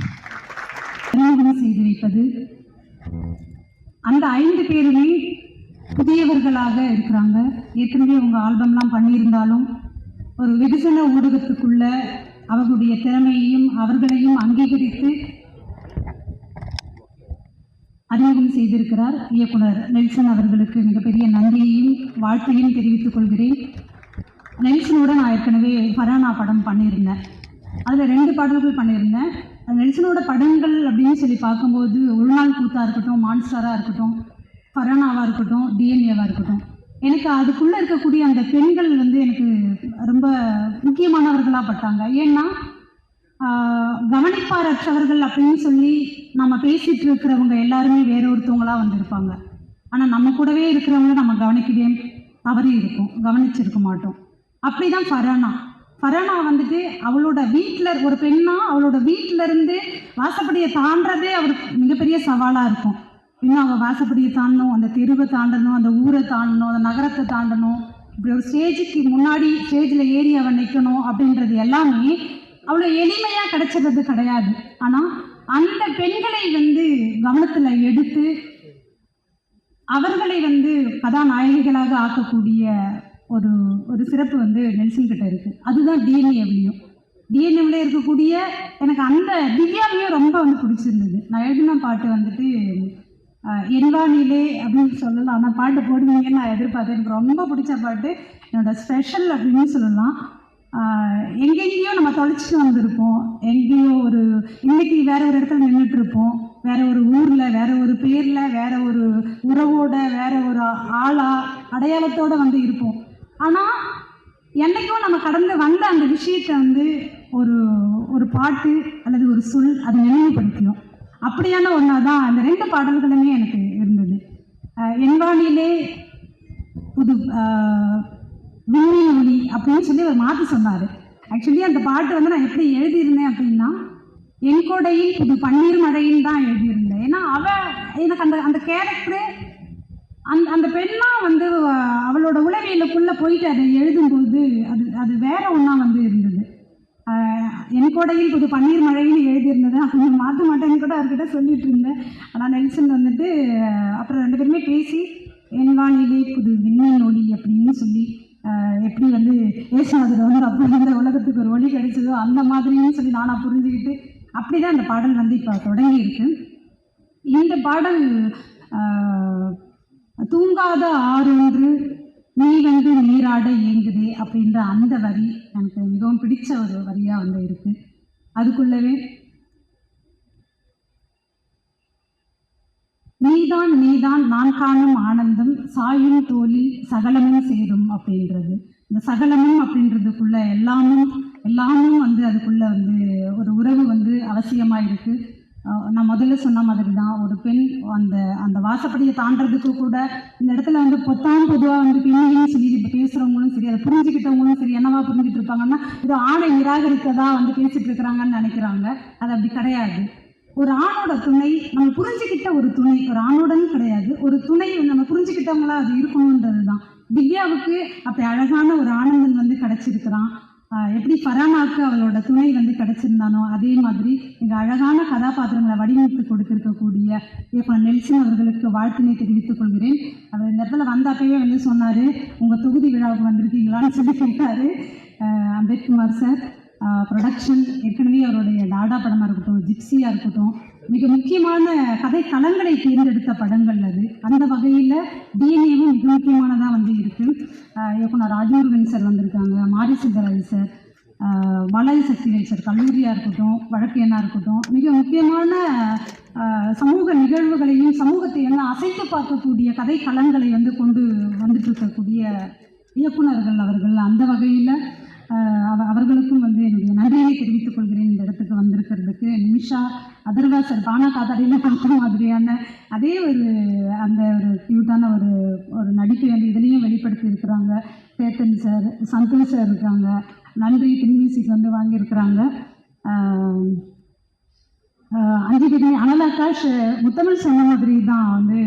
செய்து வைப்பது, அந்த 5 பேருமே புதியவர்களாக இருக்கிறாங்க. ஏற்கனவே உங்கள் ஆல்பம்லாம் பண்ணியிருந்தாலும் ஒரு வெகுஜன ஊடகத்துக்குள்ள அவர்களுடைய திறமையையும் அவர்களையும் அங்கீகரித்து அறிமுகம் செய்திருக்கிறார் இயக்குனர் நெல்சன் அவர்களுக்கு மிகப்பெரிய நன்றியையும் வாழ்த்தையும் தெரிவித்துக் கொள்கிறேன். நெல்சனோட நான் ஏற்கனவே ஃபரானா படம் பண்ணியிருந்தேன், அதில் 2 பாடல்கள் பண்ணியிருந்தேன். நெல்சனோட படங்கள் அப்படின்னு சொல்லி பார்க்கும்போது ஒரு நாள் கூத்தாக இருக்கட்டும், மான்ஸ்டாராக இருக்கட்டும், ஃபரானாவாக இருக்கட்டும், டிஎன்ஏவாக இருக்கட்டும், எனக்கு அதுக்குள்ளே இருக்கக்கூடிய அந்த பெண்கள் வந்து எனக்கு ரொம்ப முக்கியமானவர்களாக பட்டாங்க. ஏன்னா கவனிப்பாரற்றவர்கள் அப்படின்னு சொல்லி நம்ம பேசிகிட்டு இருக்கிறவங்க எல்லாருமே வேற ஒருத்தவங்களாக வந்திருப்பாங்க. ஆனால் நம்ம கூடவே இருக்கிறவங்கள நம்ம கவனிக்கவே தவறி இருக்கும், கவனிச்சிருக்க மாட்டோம். அப்படி தான் ஃபரானா வந்துட்டு அவளோட வீட்டில் ஒரு பெண்ணா அவளோட வீட்டிலேருந்து வாசப்படியை தாண்டதே அவருக்கு மிகப்பெரிய சவாலாக இருக்கும். இன்னும் அவள் வாசப்படியை தாண்டணும், அந்த தெருவை தாண்டணும், அந்த ஊரை தாண்டணும், அந்த நகரத்தை தாண்டணும், இப்படி ஒரு ஸ்டேஜுக்கு முன்னாடி ஸ்டேஜில் ஏறி அவள் நிற்கணும் அப்படின்றது எல்லாமே அவ்வளோ எளிமையாக கிடைச்சிறது கிடையாது. ஆனால் அந்த பெண்களை வந்து கவனத்தில் எடுத்து அவர்களை வந்து கதாநாயகிகளாக ஆக்கக்கூடிய ஒரு சிறப்பு வந்து நெல்சன் கிட்ட இருக்குது. அதுதான் டிஎன்ஏவில் இருக்கக்கூடிய எனக்கு அந்த திவ்யாவையும் ரொம்ப வந்து பிடிச்சிருந்தது. நான் எழுதின பாட்டு வந்துட்டு என்வானிலே அப்படின்னு சொல்லலாம். ஆனால் பாட்டு போடுவீங்கன்னு நான் எதிர்பார்த்தேன். எனக்கு ரொம்ப பிடிச்ச பாட்டு, என்னோட ஸ்பெஷல் அப்படின்னு சொல்லலாம். எங்கெங்கேயோ நம்ம தொலைச்சிட்டு வந்திருப்போம், எங்கேயோ இன்னைக்கு வேற ஒரு இடத்துல நின்றுட்டு இருப்போம், வேற ஒரு ஊரில், வேற ஒரு பேரில், வேற ஒரு உறவோட, வேற ஒரு ஆளா அடையாளத்தோடு வந்து இருப்போம். ஆனால் என்றைக்கும் நம்ம கடந்து வந்த அந்த விஷயத்தை வந்து ஒரு பாட்டு அல்லது ஒரு சொல் அது நினைவுபடுத்திடும். அப்படியான ஒன்றா தான் அந்த 2 பாடல்களுமே எனக்கு இருந்தது. என்வானிலே புது விண்மீன் ஒளி அப்படின்னு சொல்லி அவர் மாற்றி சொன்னார். ஆக்சுவலி அந்த பாட்டு வந்து நான் எப்படி எழுதியிருந்தேன் அப்படின்னா, என் கோடையில் புது பன்னீர் மழைன்னு தான் எழுதியிருந்தேன். ஏன்னா எனக்கு அந்த கேரக்டரு அந்த பெண்ணாக வந்து அவளோட உளவியலுக்குள்ளே போயிட்டு அதை எழுதும்போது அது வேற ஒன்றா வந்து இருந்தது. என் கோடையில் புது பன்னீர் மழைன்னு எழுதியிருந்தது. அவங்க மாற்ற மாட்டேன்னு கூட அவர்கிட்ட சொல்லிட்டு இருந்தேன். ஆனால் நெல்சன் வந்துட்டு அப்புறம் 2 பேருமே பேசி என் வானிலே புது விண்மீன் ஒளி அப்படின்னு சொல்லி எப்படி வந்து ஏசுநாதர் வந்து அப்போ இந்த உலகத்துக்கு ஒரு ஒளி கிடைச்சதோ அந்த மாதிரின்னு சொல்லி நானாக புரிஞ்சுக்கிட்டு அப்படி தான் அந்த பாடல் வந்து இப்போ தொடங்கி இருக்கு. இந்த பாடல் தூங்காத ஆறொன்று நீ வந்து நீராட இயங்குதே அப்படின்ற அந்த வரி எனக்கு மிகவும் பிடிச்ச ஒரு வரியாக வந்து இருக்கு. அதுக்குள்ளவே நீதான் நீதான் நான் காணும் ஆனந்தம் சாயும் தோலில் சகலமும் சேரும் அப்படின்றது. இந்த சகலமும் அப்படின்றதுக்குள்ள எல்லாமும் வந்து அதுக்குள்ள வந்து ஒரு உறவு வந்து அவசியமாக இருக்கு. நான் முதல்ல சொன்ன மாதிரி தான் ஒரு பெண் அந்த வாசப்படியை தாண்டறதுக்கு கூட இந்த இடத்துல வந்து பொதுவாக வந்து பெண்ணையும் சரி இப்போ பேசுகிறவங்களும் சரி அதை புரிஞ்சுக்கிட்டவங்களும் சரி என்னவா புரிஞ்சுட்டு இருப்பாங்கன்னா இது ஆணை நிராகரிக்கதா வந்து பேசிட்டு இருக்கிறாங்கன்னு நினைக்கிறாங்க. அது அப்படி கிடையாது. ஒரு ஆணோட துணை நம்ம புரிஞ்சுக்கிட்ட ஒரு துணை, ஒரு ஆணோடன்னு கிடையாது, ஒரு துணை நம்ம புரிஞ்சுக்கிட்டவங்களா அது இருக்கணுன்றது தான். திவ்யாவுக்கு அப்படி அழகான ஒரு ஆனந்தன் வந்து கிடைச்சிருக்கிறான். எப்படி ஃபரானாவுக்கு அவளோட துணை வந்து கிடைச்சிருந்தானோ அதே மாதிரி இங்கே அழகான கதாபாத்திரங்களை வடிவமைத்து கொடுத்திருக்கக்கூடிய இயக்குனர் நெல்சன் அவர்களுக்கு வாழ்த்தினை தெரிவித்துக் கொள்கிறேன். அவர் இந்த இடத்துல வந்தாப்பவே வந்து சொன்னார், உங்கள் தொகுதி விழாவுக்கு வந்திருக்கீங்களான்னு சொல்லி கேட்டார். அம்பேத்குமார் சார் ப்ரொடக்ஷன் ஏற்கனவே அவருடைய டாடா படமாக இருக்கட்டும், ஜிப்சியாக இருக்கட்டும், மிக முக்கியமான கதை களங்களை தேர்ந்தெடுத்த படங்கள் அது. அந்த வகையில் டிஎன்ஏவும் மிக முக்கியமானதாக வந்து இருக்குது. இயக்குனர் ராஜமுருகன் சார் வந்திருக்காங்க, மாரி சுந்தராஜ் சார், பாலாஜி சக்திவேல் சார், கல்லூரியாக இருக்கட்டும், வழக்கெண்ணாக இருக்கட்டும், மிக முக்கியமான சமூக நிகழ்வுகளையும் சமூகத்தை எல்லாம் அசைத்து பார்க்கக்கூடிய கதை களங்களை வந்து கொண்டு வந்துட்டு இருக்கக்கூடிய இயக்குனர்கள் அவர்கள். அந்த வகையில் அவர்களுக்கும் வந்து என்னுடைய நன்றியை தெரிவித்துக் கொள்கிறேன் இந்த இடத்துக்கு வந்திருக்கிறதுக்கு. நிமிஷா, அதர்வா சார் பானா காத்தாடியில் பார்க்குற மாதிரியான அதே அந்த ஒரு க்யூட்டான ஒரு நடிப்பை வந்து இதுலேயும் வெளிப்படுத்தி இருக்கிறாங்க. சேத்தன் சார், சந்தோஷ் சார் இருக்காங்க, நன்றி மியூசிக் வந்து வாங்கியிருக்கிறாங்க. அஞ்சுகிரி அனலாகாஷ் முத்தமிழ் சொன்ன மாதிரி தான் வந்து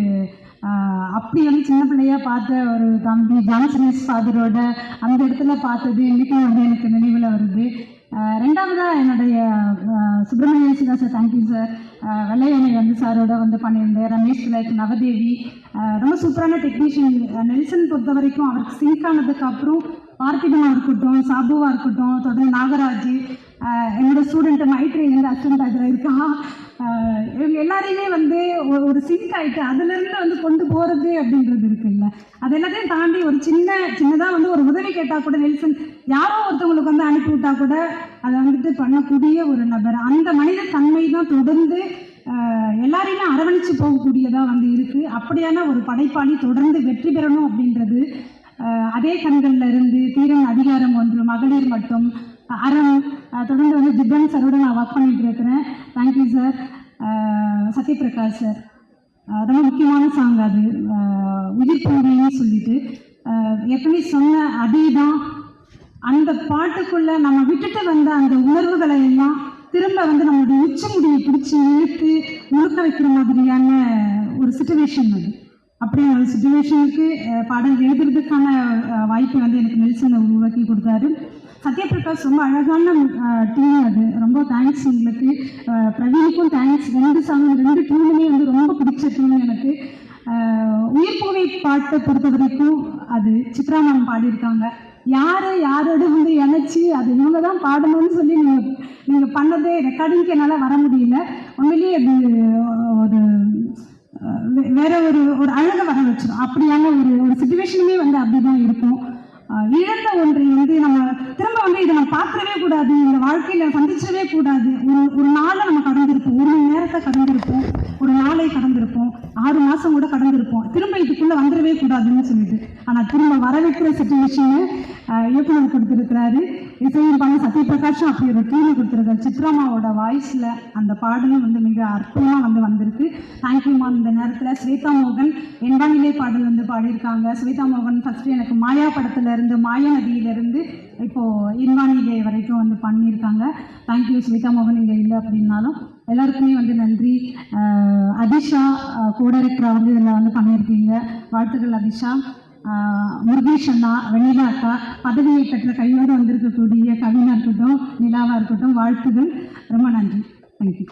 அப்படி வந்து சின்ன பிள்ளையா பார்த்த ஒரு தம்பி ஜான்சனஸ் ஃபாதரோட அந்த இடத்துல பார்த்தது இன்றைக்கும் வந்து எனக்கு நினைவில் வருது. ரெண்டாவதாக என்னுடைய Subramanian Siva sir, thank you sir. வெள்ளையணை வந்து சாரோட வந்து பண்ணியிருந்தேன். ரமேஷ் பிள்ளைக்கு, நவதேவி, ரொம்ப சூப்பரான டெக்னீஷியன். நெல்சன் பொறுத்த வரைக்கும் அவருக்கு சிங்க் ஆனதுக்கு அப்புறம் பார்த்திபனாக இருக்கட்டும், சாபுவாக இருக்கட்டும், தொடர்ந்து நாகராஜ், என்னோட ஸ்டூடெண்ட்டு மைத்ரி வந்து அசிஸ்டன்ட் ஆகிற இருக்கான். இவங்க எல்லாரையுமே வந்து ஒரு சிங்க் ஆகிட்டு அதுலேருந்து வந்து கொண்டு போகிறது அப்படின்றது இருக்குல்ல, அது எல்லாத்தையும் தாண்டி ஒரு சின்னதாக வந்து ஒரு உதவி கேட்டால் கூட நெல்சன் யாரோ ஒருத்தவங்களுக்கு வந்து அனுப்பிவிட்டா கூட அதை வந்துட்டு பண்ணக்கூடிய ஒரு நபர். அந்த மனித தன்மை தான் தொடர்ந்து எல்லாரையுமே அரவணைச்சு போகக்கூடியதாக வந்து இருக்குது. அப்படியான ஒரு படைப்பாளி தொடர்ந்து வெற்றி பெறணும் அப்படின்றது அதே கண்களில் இருந்து தீரன் அதிகாரம் 1, மகளிர் மட்டும், அறம், தொடர்ந்து வந்து ஜிப்பன் சாரோட நான் ஒர்க் பண்ணிட்டு இருக்கிறேன். Thank you sir. சத்யபிரகாஷ் சார், ரொம்ப முக்கியமான சாங் அது, உயிர் பூமின்னு சொல்லிட்டு ஏற்கனவே சொன்ன அதே தான். அந்த பாட்டுக்குள்ளே நம்ம விட்டுட்டு வந்த அந்த உணர்வுகளை எல்லாம் திரும்ப வந்து நம்மளுடைய உச்ச முடியை பிடிச்சி இழுத்து முழுக்க வைக்கிற மாதிரியான ஒரு சுச்சுவேஷன் அது. அப்படி ஒரு சுச்சுவேஷனுக்கு பாடல் எழுதுறதுக்கான வாய்ப்பை வந்து எனக்கு நெல்சனை உருவாக்கி கொடுத்தாரு. சத்யபிரகாஷ் ரொம்ப அழகான டீம் அது. ரொம்ப தேங்க்ஸ் உங்களுக்கு. பிரவீனுக்கும் தேங்க்ஸ். 2 சாங் 2 டீமுமே வந்து ரொம்ப பிடிச்ச டீம் எனக்கு. உயிர் பூவை பாட்டை பொறுத்த வரைக்கும் அது சித்ரா மேம் பாடியிருக்காங்க. யாரோட வந்து இணைச்சி அது இவங்க தான் பாடணும்னு சொல்லி நீங்கள் பண்ணதே ரெக்கார்டிங்க்கு என்னால் வர முடியல. உண்மையிலேயே அது ஒரு வேற ஒரு அழகை வர வச்சிடும். அப்படியான ஒரு சுச்சுவேஷனுமே வந்து அப்படி தான் இருக்கும். இழந்த ஒன்றை வந்து நம்ம திரும்ப வந்து இதை நம்ம பார்க்கவே கூடாது, இந்த வாழ்க்கையில் சந்திச்சவே கூடாது. ஒரு நாளை நம்ம கடந்திருப்போம், 1 மணி நேரத்தை கடந்திருப்போம், ஒரு நாளை கடந்திருப்போம், 6 மாதம் கூட கடந்திருப்போம். திரும்ப இதுக்குள்ளே வந்துடவே கூடாதுன்னு சொல்லிட்டு ஆனால் திரும்ப வர வைக்கிற சுச்சுவேஷனை இயக்குனர் கொடுத்துருக்கிறாரு. இசையமைப்பாளர் சத்யபிரகாஷும் அப்படி ஒரு டீமை கொடுத்துருக்காரு. சித்ராமாவோட வாய்ஸில் அந்த பாடலும் வந்து மிக அற்புதமாக வந்திருக்கு. தேங்க்யூமா. இந்த நேரத்தில் ஸ்வேதா மோகன் என்வானிலே பாடல் பாடியிருக்காங்க. ஸ்வேதா மோகன் ஃபஸ்ட்டு எனக்கு மாயா படத்துலேருந்து மாயா நதியிலேருந்து இப்போது இன்வானிலே வரைக்கும் பண்ணியிருக்காங்க. தேங்க்யூ ஸ்வேதா மோகன் இங்கே இல்லை அப்படின்னாலும். எல்லாருக்குமே நன்றி. அதிஷா கோடைரக்டரா இதில் பண்ணியிருக்கீங்க. வாழ்த்துக்கள் அதிஷா. முருகேஷ் அண்ணா, வெண்ணிலா அக்கா, பதவியை பெற்ற கையோடு வந்திருக்கக்கூடிய கவினா இருக்கட்டும், நிலாவா இருக்கட்டும், வாழ்த்துகள். ரொம்ப நன்றி. தேங்க்யூ.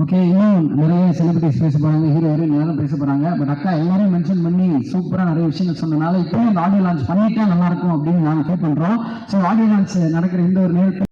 ஓகே, இன்னும் நிறைய செலிபிரிட்டிஸ் பேச போறாங்க, ஹீரோ ஹீரோயின் பேச போறாங்க. பட் அக்கா எல்லாரையும் மென்ஷன் பண்ணி சூப்பரா நிறைய விஷயங்கள் சொன்னனால இப்போ அந்த ஆடியோ லான்ச் பண்ணிட்டா நல்லா இருக்கும் அப்படின்னு நாங்கள் ஃபீல் பண்றோம். ஸோ ஆடியோ லான்ச் நடக்கிற இந்த ஒரு நேரத்தில்